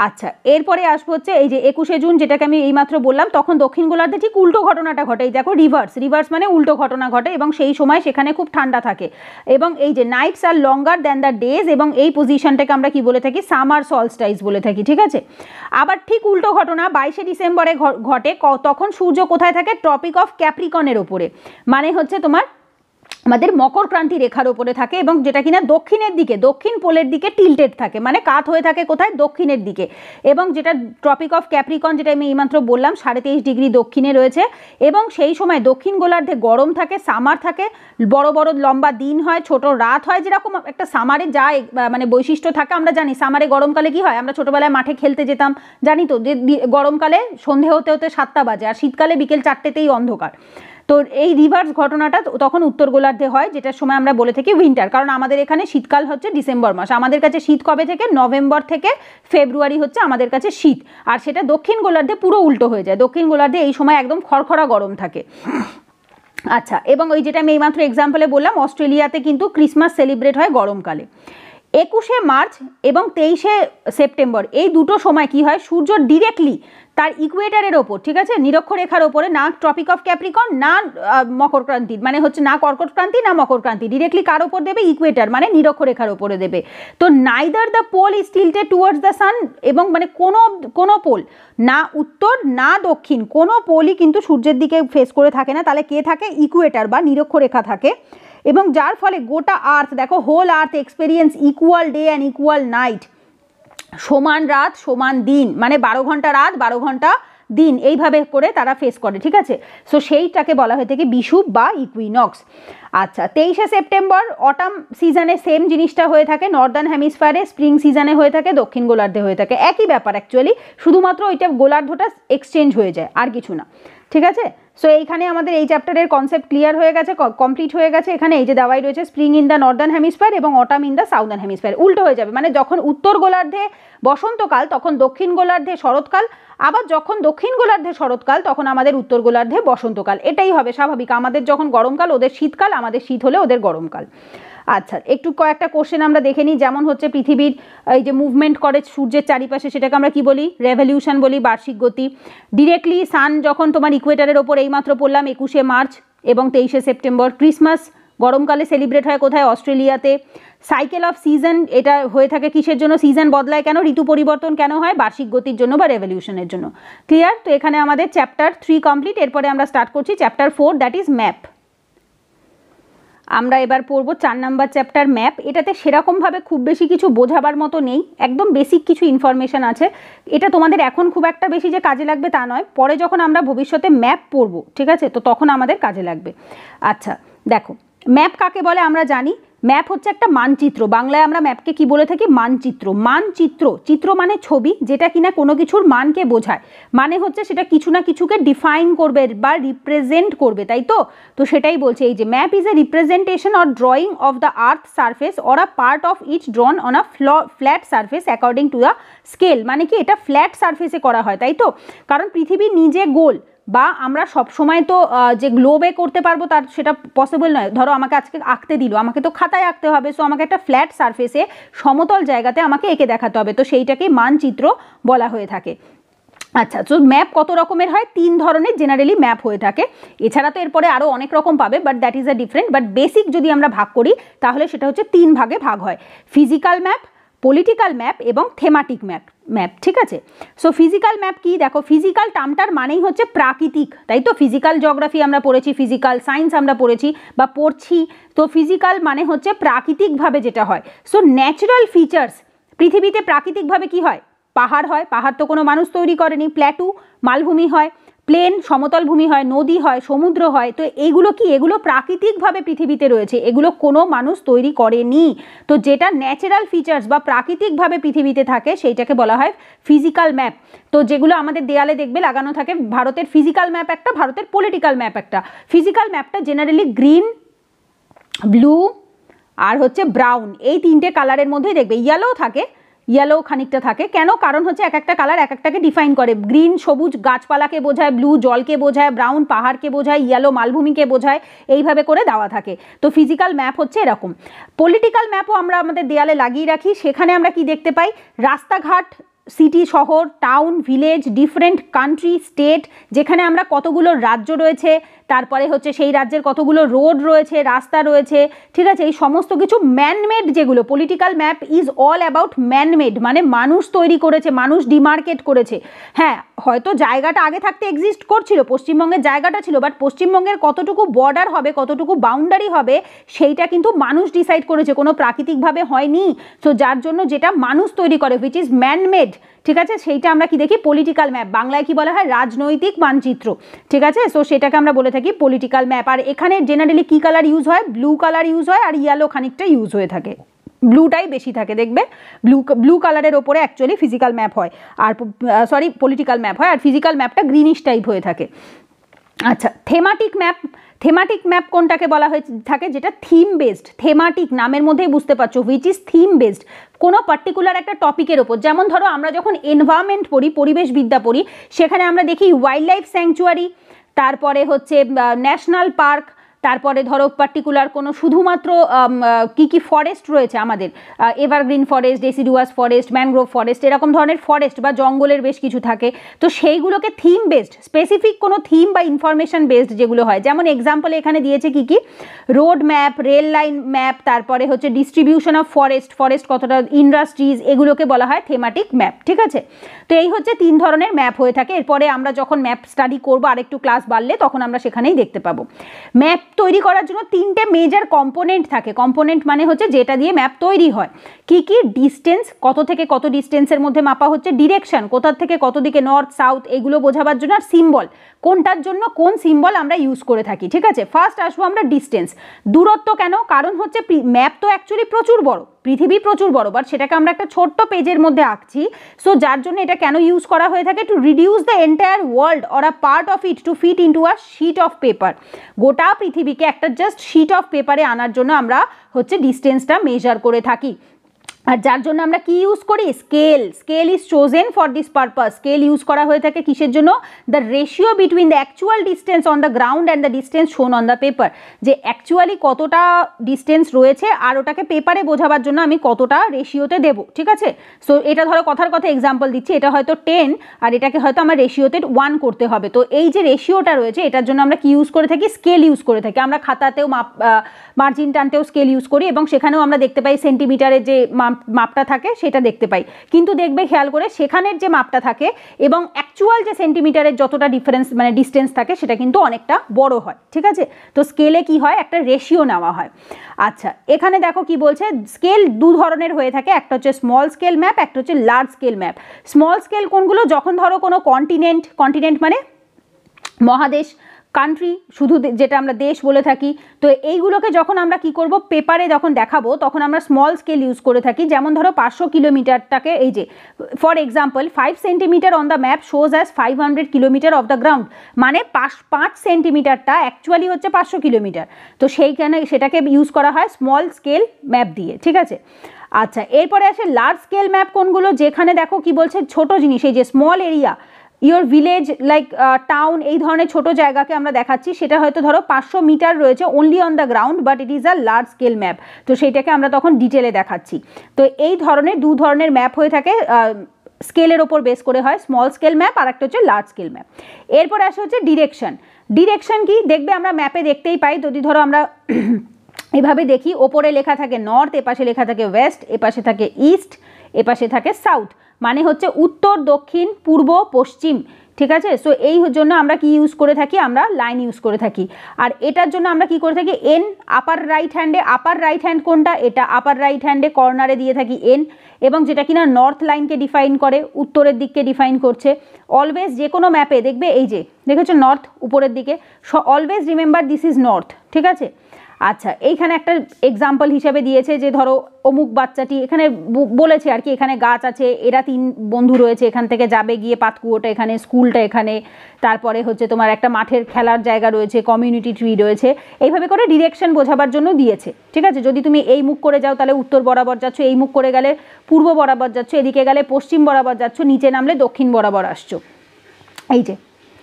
আচ্ছা, এরপরে আসবো হচ্ছে এই যে 21শে জুন যেটাকে আমি এইমাত্র বললাম, তখন দক্ষিণ গোলার্ধে ঠিক উল্টো ঘটনাটা ঘটে। এই দেখো রিভার্স মানে উল্টো ঘটনা ঘটে এবং সেই সময় সেখানে খুব ঠান্ডা থাকে এবং এই যে nights are longer than the days, এবং এই পজিশনটাকে আমরা কি বলে থাকি, সামার সলস্টাইস বলে থাকি, ঠিক আছে। আবার ঠিক উল্টো ঘটনা 22শে ডিসেম্বরে ঘটে, তখন সূর্য কোথায় থাকে, ট্রপিক অফ ক্যাপ্রিকনের ওপরে, মানে হচ্ছে তোমার আমাদের মকর ক্রান্তি রেখার ওপরে থাকে এবং যেটা কিনা দক্ষিণের দিকে, দক্ষিণ পোলের দিকে টিল্টেড থাকে, মানে কাত হয়ে থাকে কোথায়, দক্ষিণের দিকে। এবং যেটা ট্রপিক অফ ক্যাপ্রিকন, যেটা আমি এইমাত্র বললাম 23.5 ডিগ্রি দক্ষিণে রয়েছে এবং সেই সময় দক্ষিণ গোলার্ধে গরম থাকে, সামার থাকে, বড় বড় লম্বা দিন হয়, ছোট রাত হয়, যেরকম একটা সামারে যা মানে বৈশিষ্ট্য থাকে আমরা জানি। সামারে গরমকালে কি হয়, আমরা ছোটোবেলায় মাঠে খেলতে যেতাম, জানি তো যে গরমকালে সন্ধে হতে হতে 7টা বাজে আর শীতকালে বিকেল 4টেতেই অন্ধকার। তো এই রিভার্স ঘটনাটা তখন উত্তর গোলার্ধে হয়, যেটার সময় আমরা বলে থাকি উইন্টার, কারণ আমাদের এখানে শীতকাল হচ্ছে ডিসেম্বর মাস, আমাদের কাছে শীত কবে থেকে, নভেম্বর থেকে ফেব্রুয়ারি হচ্ছে আমাদের কাছে শীত। আর সেটা দক্ষিণ গোলার্ধে পুরো উল্টো হয়ে যায়, দক্ষিণ গোলার্ধে এই সময় একদম খড়খড়া গরম থাকে। আচ্ছা, এবং ওই যেটা আমি এইমাত্র এক্সাম্পলে বললাম, অস্ট্রেলিয়াতে কিন্তু ক্রিসমাস সেলিব্রেট হয় গরমকালে। 21শে মার্চ এবং 23শে সেপ্টেম্বর এই দুটো সময় কি হয়, সূর্য ডিরেক্টলি তার ইকুয়েটারের ওপর, ঠিক আছে, নিরক্ষরেখার ওপরে, না ট্রপিক অফ ক্যাপ্রিকন না মকর ক্রান্তি, মানে হচ্ছে না কর্কট ক্রান্তি না মকর ক্রান্তি, ডিরেক্টলি কার ওপর দেবে, ইকুয়েটার মানে নিরক্ষরেখার ওপরে দেবে। তো neither the pole is tilted towards the sun, এবং মানে কোনো পোল, না উত্তর না দক্ষিণ, কোনো পোলই কিন্তু সূর্যের দিকে ফেস করে থাকে না, তাহলে কে থাকে, ইকুয়েটার বা নিরক্ষরেখা থাকে। এবং যার ফলে গোটা আর্থ, দেখো whole earth experience equal day and equal night, সমান রাত সমান দিন, মানে 12 ঘন্টা রাত 12 ঘন্টা দিন, এইভাবে করে তারা ফেস করে, ঠিক আছে। সো সেইটাকে বলা হয়ে থাকে বিষুব বা ইকুইনক্স। আচ্ছা, 23শে সেপ্টেম্বর অটাম সিজনে সেম জিনিসটা হয়ে থাকে, নর্দার্ন হেমিস্ফিয়ারে স্প্রিং সিজনে হয়ে থাকে, দক্ষিণ গোলার্ধে হয়ে থাকে, একই ব্যাপার অ্যাকচুয়ালি, শুধুমাত্র ওইটা গোলার্ধটা এক্সচেঞ্জ হয়ে যায়, আর কিছু না, ঠিক আছে। সো এইখানে আমাদের এই চ্যাপ্টারের কনসেপ্ট ক্লিয়ার হয়ে গেছে, কমপ্লিট হয়ে গেছে। এখানে এই যে দেওয়াই রয়েছে spring in the northern hemisphere এবং autumn in the southern hemisphere, উল্টো হয়ে যাবে, মানে যখন উত্তর গোলার্ধে বসন্তকাল তখন দক্ষিণ গোলার্ধে শরৎকাল, আবার যখন দক্ষিণ গোলার্ধে শরৎকাল তখন আমাদের উত্তর গোলার্ধে বসন্তকাল, এটাই হবে স্বাভাবিক। আমাদের যখন গরমকাল ওদের শীতকাল, আমাদের শীত হলে ওদের গরমকাল। আচ্ছা, একটু কয়েকটা কোশ্চেন আমরা দেখে নিই। যেমন হচ্ছে পৃথিবীর এই যে মুভমেন্ট করে সূর্যের চারিপাশে, সেটাকে আমরা কি বলি? রেভলিউশন বলি, বার্ষিক গতি। ডিরেক্টলি সান যখন তোমার ইকুয়েটারের ওপর এইমাত্র পড়লাম 21শে মার্চ এবং 23শে সেপ্টেম্বর। ক্রিসমাস গরমকালে সেলিব্রেট হয় কোথায়? অস্ট্রেলিয়াতে। সাইকেল অফ সিজন এটা হয়ে থাকে কিসের জন্য? সিজন বদলায় কেন? ঋতু পরিবর্তন কেন হয়? বার্ষিক গতির জন্য বা রেভলিউশনের জন্য। ক্লিয়ার? তো এখানে আমাদের চ্যাপ্টার 3 কমপ্লিট। এরপরে আমরা স্টার্ট করছি চ্যাপ্টার 4, দ্যাট ইজ ম্যাপ। আমরা এবার পড়বো 4 নাম্বার চ্যাপ্টার ম্যাপ। এটাতে সেরকমভাবে খুব বেশি কিছু বোঝাবার মতো নেই, একদম বেসিক কিছু ইনফরমেশান আছে। এটা তোমাদের এখন খুব একটা বেশি যে কাজে লাগবে তা নয়, পরে যখন আমরা ভবিষ্যতে ম্যাপ পড়বো, ঠিক আছে, তো তখন আমাদের কাজে লাগবে। আচ্ছা দেখো, ম্যাপ কাকে বলে আমরা জানি। ম্যাপ হচ্ছে একটা মানচিত্র। বাংলায় আমরা ম্যাপকে কি বলে থাকি? মানচিত্র। মানচিত্র, চিত্র মানে ছবি, যেটা কিনা কোনো কিছুর মানকে বোঝায়। মানে হচ্ছে সেটা কিছু না কিছুকে ডিফাইন করবে বা রিপ্রেজেন্ট করবে, তাই তো? তো সেটাই বলছে এই যে map is a representation or drawing of the earth surface or a part of each drawn on a flat surface according to the scale. মানে কি, এটা ফ্ল্যাট সারফেসে করা হয়, তাই তো? কারণ পৃথিবী নিজে গোল, বা আমরা সব সময় তো যে গ্লোবে করতে পারবো তার সেটা পসিবল নয়। ধরো আমাকে আজকে আঁকতে দিল, আমাকে তো খাতায় আঁকতে হবে, সো আমাকে একটা ফ্ল্যাট সারফেসে সমতল জায়গাতে আমাকে এঁকে দেখাতে হবে, তো সেইটাকেই মানচিত্র বলা হয়ে থাকে। আচ্ছা, তো ম্যাপ কত রকমের হয়? 3 ধরনের জেনারেলি ম্যাপ হয়ে থাকে। এছাড়া তো এরপরে আরও অনেক রকম পাবে, but that is a different. But basic যদি আমরা ভাগ করি তাহলে সেটা হচ্ছে 3 ভাগে ভাগ হয়: ফিজিক্যাল ম্যাপ, পলিটিক্যাল ম্যাপ এবং থেমাটিক ম্যাপ। ঠিক আছে, সো ফিজিক্যাল ম্যাপ কি? দেখো, ফিজিক্যাল টার্মটার মানেই হচ্ছে প্রাকৃতিক, তাই তো? ফিজিক্যাল জিওগ্রাফি আমরা পড়েছি, ফিজিক্যাল সায়েন্স আমরা পড়েছি বা পড়ছি। তো ফিজিক্যাল মানে হচ্ছে প্রাকৃতিকভাবে যেটা হয়। সো ন্যাচারাল ফিচার্স, পৃথিবীতে প্রাকৃতিকভাবে কি হয়? পাহাড় হয়, পাহাড় তো কোনো মানুষ তৈরি করেনি। প্ল্যাটু, মালভূমি হয়। প্লেন, সমতল ভূমি হয়। নদী হয়, সমুদ্র হয়। তো এগুলো কি? এগুলো প্রাকৃতিকভাবে পৃথিবীতে রয়েছে, এগুলো কোনো মানুষ তৈরি করেনি। তো যেটা ন্যাচারাল ফিচার্স বা প্রাকৃতিকভাবে পৃথিবীতে থাকে সেইটাকে বলা হয় ফিজিক্যাল ম্যাপ। তো যেগুলো আমাদের দেয়ালে দেখবে লাগানো থাকে, ভারতের ফিজিক্যাল ম্যাপ একটা, ভারতের পলিটিক্যাল ম্যাপ একটা। ফিজিক্যাল ম্যাপটা জেনারেলি গ্রিন, ব্লু আর হচ্ছে ব্রাউন, এই 3টে কালারের মধ্যেই দেখবে। ইয়েলো থাকে, ইয়েলো খানিকটা থাকে। কেন? কারণ হচ্ছে এক একটা কালার এক একটাকে ডিফাইন করে। গ্রিন সবুজ গাছপালাকে বোঝায়, ব্লু জলকে বোঝায়, ব্রাউন পাহাড়কে বোঝায়, ইয়েলো মালভূমিকে বোঝায়, এইভাবে করে দেওয়া থাকে। তো ফিজিক্যাল ম্যাপ হচ্ছে এরকম। পলিটিক্যাল ম্যাপও আমরা আমাদের দেয়ালে লাগিয়ে রাখি। সেখানে আমরা কি দেখতে পাই? রাস্তাঘাট, সিটি, শহর, town, village, different country, state, যেখানে আমরা কতগুলো রাজ্য রয়েছে, তারপরে হচ্ছে সেই রাজ্যের কতগুলো রোড রয়েছে, রাস্তা রয়েছে, ঠিক আছে, এই সমস্ত কিছু ম্যানমেড যেগুলো। Political map is all about man-made, মানে মানুষ তৈরি করেছে, মানুষ ডিমার্কেট করেছে। হ্যাঁ, হয়তো জায়গাটা আগে থাকতে এক্সিস্ট করছিল, পশ্চিমবঙ্গের জায়গাটা ছিল, বাট পশ্চিমবঙ্গের কতটুকু বর্ডার হবে, কতটুকু বাউন্ডারি হবে, সেইটা কিন্তু মানুষ ডিসাইড করেছে, কোনো প্রাকৃতিকভাবে হয়নি। তো যার জন্য যেটা মানুষ তৈরি করে, হুইচ ইজ ম্যানমেড, ঠিক আছে, সেইটা আমরা কি দেখি? Political map. বাংলায় কি বলা হয়? রাজনৈতিক মানচিত্র। ঠিক আছে, সো সেটাকে আমরা বলে থাকি পলিটিক্যাল ম্যাপ। আর এখানে জেনারেলি কি কালার ইউজ হয়? ব্লু কালার ইউজ হয়, আর ইয়েলো খানিকটা ইউজ হয়ে থাকে। ব্লুটাই বেশি থাকে দেখবে। ব্লু কালারের ওপরে অ্যাকচুয়ালি ফিজিক্যাল ম্যাপ হয়, আর পলিটিক্যাল ম্যাপ হয়, আর ফিজিক্যাল ম্যাপটা গ্রিনিশ টাইপ হয়ে থাকে। আচ্ছা, থেমাটিক ম্যাপ কোনটাকে বলা হয়ে থাকে? যেটা থিম বেসড। থেমাটিক নামের মধ্যেই বুঝতে পারছো, হুইচ ইজ থিম বেসড, কোনো পার্টিকুলার একটা টপিকের ওপর। যেমন ধরো আমরা যখন এনভায়রনমেন্ট পড়ি, পরিবেশবিদ্যা পড়ি, সেখানে আমরা দেখি ওয়াইল্ড লাইফ স্যাংচুয়ারি, তারপরে হচ্ছে ন্যাশনাল পার্ক, তারপরে ধরো পার্টিকুলার কোনো শুধুমাত্র কি ফরেস্ট রয়েছে আমাদের, evergreen forest, deciduous forest, mangrove forest, এরকম ধরনের ফরেস্ট বা জঙ্গলের বেশ কিছু থাকে। তো সেইগুলোকে থিম বেসড, স্পেসিফিক কোনো থিম বা ইনফরমেশন বেসড যেগুলো হয়। যেমন এক্সাম্পল এখানে দিয়েছে কি road map, rail line map, তারপরে হচ্ছে ডিস্ট্রিবিউশন অফ ফরেস্ট কতটা, ইন্ডাস্ট্রিজ, এগুলোকে বলা হয় থেমাটিক ম্যাপ। ঠিক আছে, তো এই হচ্ছে 3 ধরনের ম্যাপ হয়ে থাকে। এরপরে আমরা যখন ম্যাপ স্টাডি করবো, আরেকটু ক্লাস বাড়লে, তখন আমরা সেখানেই দেখতে পাবো। ম্যাপ তৈরি করার জন্য 3টে মেজর কম্পোনেন্ট থাকে। কম্পোনেন্ট মানে হচ্ছে যেটা দিয়ে ম্যাপ তৈরি হয়। কি? ডিস্টেন্স, কত থেকে কত ডিস্টেন্সের মধ্যে মাপা হচ্ছে। ডিরেকশন, কোথা থেকে কত দিকে, নর্থ সাউথ, এগুলো বোঝাবার জন্য। আর সিম্বল, কোনটার জন্য কোন সিম্বল আমরা ইউজ করে থাকি। ঠিক আছে, ফার্স্ট আসবো আমরা ডিস্টেন্স, দূরত্ব। কেন? কারণ হচ্ছে ম্যাপ তো অ্যাকচুয়ালি প্রচুর বড়, পৃথিবী প্রচুর বড়, বাট সেটাকে আমরা একটা ছোট্ট পেজের মধ্যে আঁকছি। সো যার জন্য এটা কেন ইউজ করা হয়ে থাকে? To reduce the entire world or a part of it to fit into a sheet of paper. গোটা পৃথিবীকে একটা জাস্ট শিট অফ পেপারে আনার জন্য আমরা হচ্ছে ডিস্টেন্সটা মেজার করে থাকি। আর যার জন্য আমরা কি ইউজ করি, scale. Scale is chosen for this purpose. Scale use করা হয়ে থাকে কিসের জন্য, the ratio between the actual distance on the ground and the distance শোন অন দ্য পেপার, যে অ্যাকচুয়ালি কতটা ডিস্টেন্স রয়েছে আর ওটাকে পেপারে বোঝাবার জন্য আমি কতটা রেশিওতে দেবো, ঠিক আছে। সো এটা ধরো কথার কথা এক্সাম্পল দিচ্ছি, এটা হয়তো 10 আর এটাকে হয়তো আমার রেশিওতে 1 করতে হবে। তো এই যে রেশিওটা রয়েছে এটার জন্য আমরা কি ইউজ করে থাকি, স্কেল ইউজ করে থাকি। আমরা খাতাতেও মার্জিন টানতেও স্কেল ইউজ করি এবং সেখানেও আমরা দেখতে পাই সেন্টিমিটারের যে মাপটা থাকে সেটা দেখতে পাই, কিন্তু দেখবে খেয়াল করে সেখানের যে মাপটা থাকে এবং অ্যাকচুয়াল যে সেন্টিমিটারের যতটা ডিফারেন্স মানে ডিস্টেন্স থাকে সেটা কিন্তু অনেকটা বড় হয়, ঠিক আছে। তো স্কেলে কি হয়, একটা রেশিও নেওয়া হয়। আচ্ছা, এখানে দেখো কি বলছে, স্কেল দু ধরনের হয়ে থাকে, একটা হচ্ছে স্মল স্কেল ম্যাপ, একটা হচ্ছে large scale map. Small scale কোনগুলো, যখন ধরো কোনো কন্টিনেন্ট মানে মহাদেশ, কান্ট্রি শুধু যেটা আমরা দেশ বলে থাকি, তো এইগুলোকে যখন আমরা কি করব, পেপারে যখন দেখাবো তখন আমরা স্মল স্কেল ইউজ করে থাকি। যেমন ধরো 500 কিলোমিটারটাকে, এই যে for example 5 centimetre on the map shows as 500 kilometre of the ground, মানে 5 সেন্টিমিটারটা অ্যাকচুয়ালি হচ্ছে 500 কিলোমিটার। তো সেইখানে সেটাকে ইউজ করা হয় স্মল স্কেল ম্যাপ দিয়ে, ঠিক আছে। আচ্ছা, এরপরে আসে লার্জ স্কেল ম্যাপ কোনগুলো, যেখানে দেখো কি বলছে, ছোট জিনিস, এই যে small area, your village like town, এই ধরনের ছোট জায়গাকে আমরা দেখাচ্ছি, সেটা হয়তো ধরো 500 মিটার রয়েছে only on the ground, but it is a large scale map. তো সেইটাকে আমরা তখন ডিটেলে দেখাচ্ছি। তো এই ধরনের দু ধরনের ম্যাপ হয়ে থাকে, স্কেলের ওপর বেস করে হয়, স্মল স্কেল ম্যাপ আর একটা হচ্ছে লার্জ স্কেল ম্যাপ। এরপরে আসে হচ্ছে ডিরেকশন। ডিরেকশন কি, দেখবে আমরা ম্যাপে দেখতেই পাই, যদি ধরো আমরা এভাবে দেখি, ওপরে লেখা থাকে নর্থ, এপাশে লেখা থাকে ওয়েস্ট, এপাশে থাকে ইস্ট, এপাশে থাকে সাউথ, মানে হচ্ছে উত্তর, দক্ষিণ, পূর্ব, পশ্চিম, ঠিক আছে। সো এই জন্য আমরা কি ইউজ করে থাকি, আমরা লাইন ইউজ করে থাকি। আর এটার জন্য আমরা কি করে থাকি, এন। আপার রাইট হ্যান্ডে, আপার রাইট হ্যান্ড কোনটা, এটা আপার রাইট হ্যান্ডে কর্নারে দিয়ে থাকি এন, এবং যেটা কিনা নর্থ লাইনকে ডিফাইন করে, উত্তরের দিককে ডিফাইন করছে। অলওয়েজ যে কোনো ম্যাপে দেখবে, এই যে দেখেছো নর্থ উপরের দিকে, always remember this is north, ঠিক আছে। আচ্ছা, এইখানে একটা এক্সাম্পল হিসেবে দিয়েছে যে ধরো অমুক বাচ্চাটি, এখানে বলেছে আর কি, এখানে গাছ আছে, এরা 3 বন্ধু রয়েছে, এখান থেকে যাবে গিয়ে পাতকুয়োটা এখানে, স্কুলটা এখানে, তারপরে হচ্ছে তোমার একটা মাঠের খেলার জায়গা রয়েছে, কমিউনিটি ট্রি রয়েছে, এইভাবে করে ডিরেকশন বোঝাবার জন্য দিয়েছে, ঠিক আছে। যদি তুমি এই মুখ করে যাও তাহলে উত্তর বরাবর যাচ্ছ, এই মুখ করে গেলে পূর্ব বরাবর যাচ্ছ, এদিকে গেলে পশ্চিম বরাবর যাচ্ছ, নিচে নামলে দক্ষিণ বরাবর আসছো, এই যে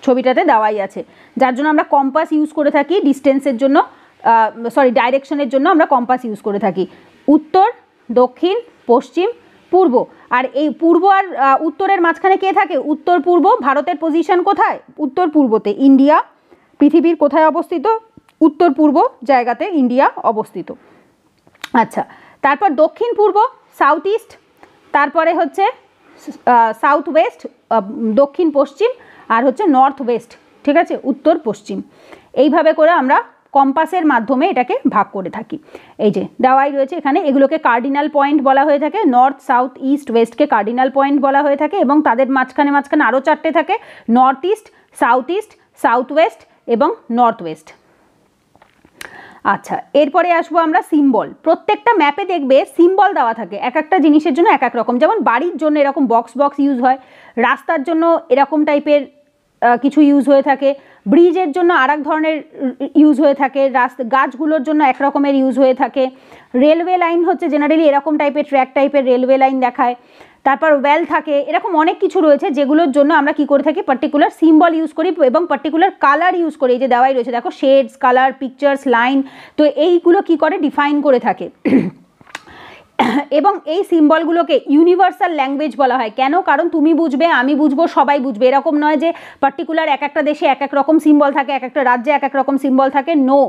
ছবিটাতে দেওয়াই আছে। যার জন্য আমরা কম্পাস ইউজ করে থাকি ডিস্টেন্সের জন্য, ডাইরেকশনের জন্য আমরা কম্পাস ইউজ করে থাকি, উত্তর, দক্ষিণ, পশ্চিম, পূর্ব। আর এই পূর্ব আর উত্তরের মাঝখানে কে থাকে, উত্তর পূর্ব। ভারতের পজিশন কোথায়, উত্তর পূর্বতে। ইন্ডিয়া পৃথিবীর কোথায় অবস্থিত, উত্তর পূর্ব জায়গাতে ইন্ডিয়া অবস্থিত। আচ্ছা, তারপর দক্ষিণ পূর্ব, সাউথ ইস্ট, তারপরে হচ্ছে সাউথ ওয়েস্ট, দক্ষিণ পশ্চিম, আর হচ্ছে নর্থ ওয়েস্ট, ঠিক আছে, উত্তর পশ্চিম। এইভাবে করে আমরা কম্পাসের মাধ্যমে এটাকে ভাগ করে থাকি। এই যে দেওয়াই রয়েছে এখানে, এগুলোকে কার্ডিনাল পয়েন্ট বলা হয়ে থাকে। নর্থ, সাউথ, ইস্ট, ওয়েস্টকে কার্ডিনাল পয়েন্ট বলা হয়ে থাকে, এবং তাদের মাঝখানে আরও 4টে থাকে, নর্থ ইস্ট, সাউথ ওয়েস্ট এবং নর্থ ওয়েস্ট। আচ্ছা, এরপরে আসবো আমরা সিম্বল। প্রত্যেকটা ম্যাপে দেখবে সিম্বল দেওয়া থাকে এক একটা জিনিসের জন্য এক এক রকম। যেমন বাড়ির জন্য এরকম বক্স ইউজ হয়, রাস্তার জন্য এরকম টাইপের কিছু ইউজ হয়ে থাকে, ব্রিজের জন্য আর এক ধরনের ইউজ হয়ে থাকে, গাছগুলোর জন্য এক রকমের ইউজ হয়ে থাকে, রেলওয়ে লাইন হচ্ছে জেনারেলি এরকম টাইপের ট্র্যাক টাইপের রেলওয়ে লাইন দেখায়, তারপর ওয়েল থাকে, এরকম অনেক কিছু রয়েছে যেগুলোর জন্য আমরা কি করে থাকি, পার্টিকুলার সিম্বল ইউজ করি এবং পার্টিকুলার কালার ইউজ করি। এই যে দেওয়াই রয়েছে দেখো, শেডস, কালার, পিকচার্স, লাইন, তো এইগুলো কি করে ডিফাইন করে থাকে। এবং এই সিম্বলগুলোকে ইউনিভার্সাল ল্যাঙ্গুয়েজ বলা হয়। কেন, কারণ তুমি বুঝবে, আমি বুঝবো, সবাই বুঝবে, এরকম নয় যে পার্টিকুলার এক একটা দেশে এক এক রকম সিম্বল থাকে, এক একটা রাজ্যে এক এক রকম সিম্বল থাকে। নো,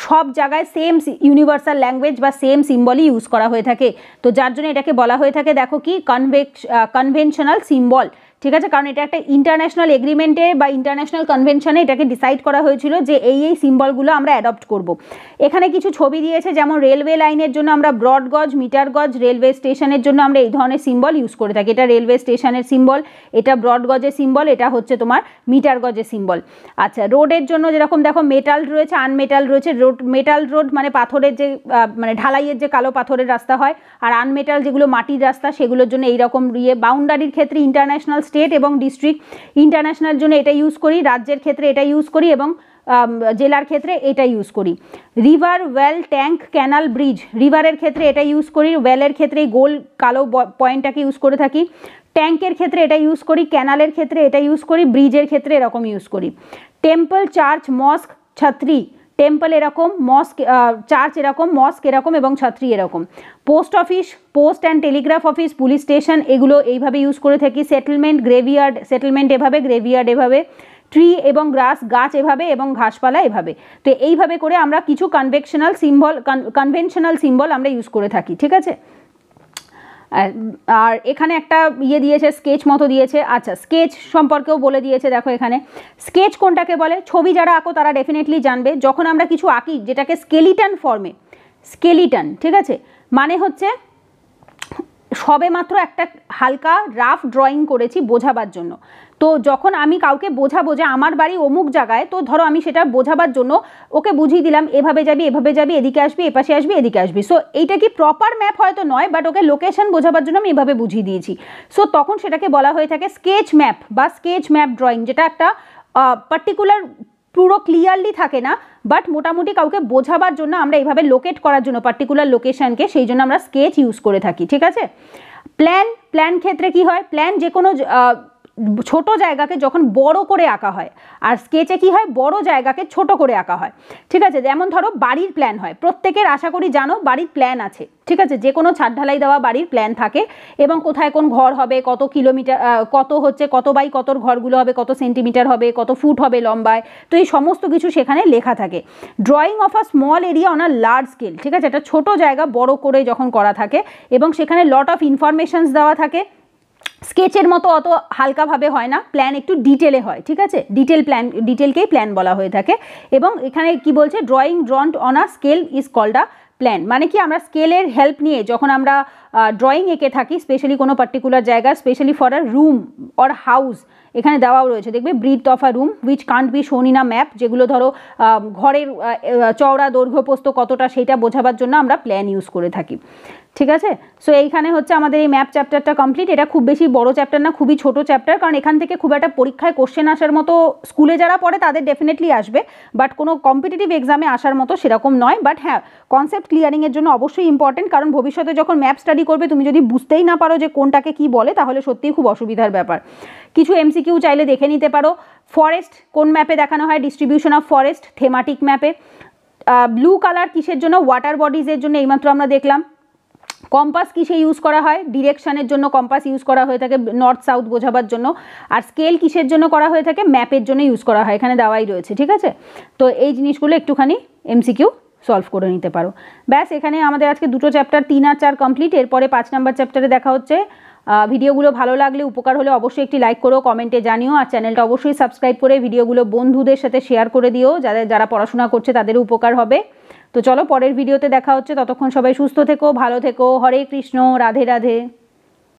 সব জায়গায় সেম ইউনিভার্সাল ল্যাঙ্গুয়েজ বা সেম সিম্বলই ইউজ করা হয়ে থাকে। তো যার জন্য এটাকে বলা হয়ে থাকে, দেখো কি, কনভেনশনাল সিম্বল, ঠিক আছে। কারণ এটা একটা ইন্টারন্যাশনাল এগ্রিমেন্টে বা ইন্টারন্যাশনাল কনভেনশনে এটাকে ডিসাইড করা হয়েছিল যে এই সিম্বলগুলো আমরা অ্যাডপ্ট করব। এখানে কিছু ছবি দিয়েছে, যেমন রেলওয়ে লাইনের জন্য আমরা ব্রড গজ, মিটার গজ, রেলওয়ে স্টেশনের জন্য আমরা এই ধরনের সিম্বল ইউজ করে থাকি। এটা রেলওয়ে স্টেশনের সিম্বল, এটা ব্রড গজের সিম্বল, এটা হচ্ছে তোমার মিটার গজের সিম্বল। আচ্ছা, রোডের জন্য যেরকম দেখো মেটাল রয়েছে, আনমেটাল রয়েছে। মেটাল রোড মানে পাথরের যে মানে ঢালাইয়ের যে কালো পাথরের রাস্তা হয়, আর আনমেটাল যেগুলো মাটির রাস্তা, সেগুলোর জন্য এইরকম বাউন্ডারির ক্ষেত্রে ইন্টারন্যাশনাল, স্টেট এবং ডিস্ট্রিক্ট, ইন্টারন্যাশনাল জন্য এটা ইউজ করি, রাজ্যের ক্ষেত্রে এটা ইউজ করি, এবং জেলার ক্ষেত্রে এটা ইউজ করি। River, well, tank, canal, bridge, রিভারের ক্ষেত্রে এটা ইউজ করি, ওয়েলের ক্ষেত্রে এই গোল কালো পয়েন্টটাকে ইউজ করে থাকি, ট্যাঙ্কের ক্ষেত্রে এটা ইউজ করি, ক্যানালের ক্ষেত্রে এটা ইউজ করি, ব্রিজের ক্ষেত্রে এরকম ইউজ করি। টেম্পল, চার্চ, মস্ক, ছাত্রী, টেম্পল এরকম, মস্ক চার্চ এরকম, মস্ক এরকম এবং ছাত্রী এরকম। Post office, post and Telegraph office, police station, এগুলো এইভাবে ইউজ করে থাকি। সেটেলমেন্ট, গ্রেভিয়ার্ড, সেটেলমেন্ট এভাবে, গ্রেভিয়ার্ড এভাবে। ট্রি এবং গ্রাস, গাছ এভাবে এবং ঘাসপালা এভাবে। তো এইভাবে করে আমরা কিছু কনভেনশনাল সিম্বল আমরা ইউজ করে থাকি, ঠিক আছে। আর এখানে একটা দিয়েছে, স্কেচ মতো দিয়েছে। আচ্ছা, স্কেচ সম্পর্কেও বলে দিয়েছে, দেখো এখানে স্কেচ কোনটাকে বলে। ছবি যারা আঁকো তারা ডেফিনেটলি জানবে, যখন আমরা কিছু আঁকি যেটাকে স্কেলিটন ফর্মে, স্কেলিটন, ঠিক আছে, মানে হচ্ছে সবে মাত্র একটা হালকা রাফ ড্রয়িং করেছি বোঝাবার জন্য। তো যখন আমি কাউকে বোঝাবো যে আমার বাড়ি অমুক জায়গায়, তো ধরো আমি সেটা বোঝাবার জন্য ওকে বুঝিয়ে দিলাম এভাবে যাবি, এভাবে যাবি, এদিকে আসবি, এপাশে আসবি, এদিকে আসবি। সো এইটা কি প্রপার ম্যাপ হয়তো নয়, বাট ওকে লোকেশন বোঝাবার জন্য আমি এভাবে বুঝিয়ে দিয়েছি। সো তখন সেটাকে বলা হয়ে থাকে স্কেচ ম্যাপ বা স্কেচ ম্যাপ ড্রয়িং, যেটা একটা পার্টিকুলার পুরো ক্লিয়ারলি থাকে না, বাট মোটামুটি কাউকে বোঝাবার জন্য আমরা এইভাবে লোকেট করার জন্য পার্টিকুলার লোকেশনকে, সেই জন্য আমরা স্কেচ ইউজ করে থাকি, ঠিক আছে। প্ল্যান, প্ল্যান ক্ষেত্রে কি হয়, প্ল্যান যে কোনো ছোট জায়গাকে যখন বড় করে আঁকা হয়, আর স্কেচে কি হয়, বড় জায়গাকে ছোট করে আঁকা হয়, ঠিক আছে। যেমন ধরো বাড়ির প্ল্যান হয়, প্রত্যেকের আশা করি জানো বাড়ির প্ল্যান আছে, ঠিক আছে। যে কোনো ছাদ ঢালাই দেওয়া বাড়ির প্ল্যান থাকে, এবং কোথায় কোন ঘর হবে, কত কিলোমিটার, কত বাই কতর ঘরগুলো হবে, কত সেন্টিমিটার হবে, কত ফুট হবে লম্বায়, তো এই সমস্ত কিছু সেখানে লেখা থাকে। Drawing of a small area on a large scale, ঠিক আছে, এটা ছোট জায়গা বড় করে যখন করা থাকে এবং সেখানে লট অফ ইনফরমেশনস দেওয়া থাকে। স্কেচের মতো অত হালকাভাবে হয় না, প্ল্যান একটু ডিটেলে হয়, ঠিক আছে। ডিটেলকেই প্ল্যান বলা হয়ে থাকে। এবং এখানে কি বলছে, drawing drawn on a scale is called a plan, মানে কি আমরা স্কেলের হেল্প নিয়ে যখন আমরা ড্রয়িং এঁকে থাকি, স্পেশালি কোনো পার্টিকুলার জায়গা, specially for a room or house, এখানে দেওয়াও রয়েছে দেখবে, breadth of a room which can't be shown in a map, যেগুলো ধরো ঘরের চওড়া দৈর্ঘ্য প্রস্থ কতটা সেটা বোঝাবার জন্য আমরা প্ল্যান ইউজ করে থাকি, ঠিক আছে। সো এইখানে হচ্ছে আমাদের এই ম্যাপ চ্যাপ্টারটা কমপ্লিট। এটা খুব বেশি বড় চ্যাপ্টার না, খুবই ছোট চ্যাপ্টার, কারণ এখান থেকে খুব একটা পরীক্ষায় কোশ্চেন আসার মতো, স্কুলে যারা পড়ে তাদের ডেফিনেটলি আসবে, বাট কোনো কম্পিটিটিভ এক্সামে আসার মতো সেরকম নয়। বাট হ্যাঁ, কনসেপ্ট ক্লিয়ারিংয়ের জন্য অবশ্যই ইম্পর্টেন্ট, কারণ ভবিষ্যতে যখন ম্যাপ স্টাডি করবে তুমি যদি বুঝতেই না পারো যে কোনটাকে কি বলে, তাহলে সত্যিই খুব অসুবিধার ব্যাপার। কিছু এমসিকিউ চাইলে দেখে নিতে পারো। ফরেস্ট কোন ম্যাপে দেখানো হয়, ডিস্ট্রিবিউশন অফ ফরেস্ট থেমাটিক ম্যাপে। ব্লু কালার কিসের জন্য, ওয়াটার বডিজের জন্য, এইমাত্র আমরা দেখলাম। কম্পাস কিসে ইউজ করা হয়, ডিরেকশনের জন্য কম্পাস ইউজ করা হয়ে থাকে, নর্থ সাউথ বোঝাবার জন্য। আর স্কেল কিসের জন্য করা হয়ে থাকে, ম্যাপের জন্য ইউজ করা হয়, এখানে দেওয়াই রয়েছে, ঠিক আছে। তো এই জিনিসগুলো একটুখানি এমসিকিউ সলভ করে নিতে পারো। ব্যাস, এখানে আমাদের আজকে দুটো চ্যাপ্টার 3 আর 4 কমপ্লিট। এরপরে 5 নম্বর চ্যাপ্টারে দেখা হচ্ছে। ভিডিওগুলো ভালো লাগলে, উপকার হলে অবশ্যই একটি লাইক করো, কমেন্টে জানিও, আর চ্যানেলটা অবশ্যই সাবস্ক্রাইব করে ভিডিওগুলো বন্ধুদের সাথে শেয়ার করে দিও, যারা পড়াশোনা করছে তাদেরও উপকার হবে। তো চলো পরের ভিডিওতে দেখা হচ্ছে, ততক্ষণ সবাই সুস্থ থেকো, ভালো থেকো। হরে কৃষ্ণ, রাধে রাধে।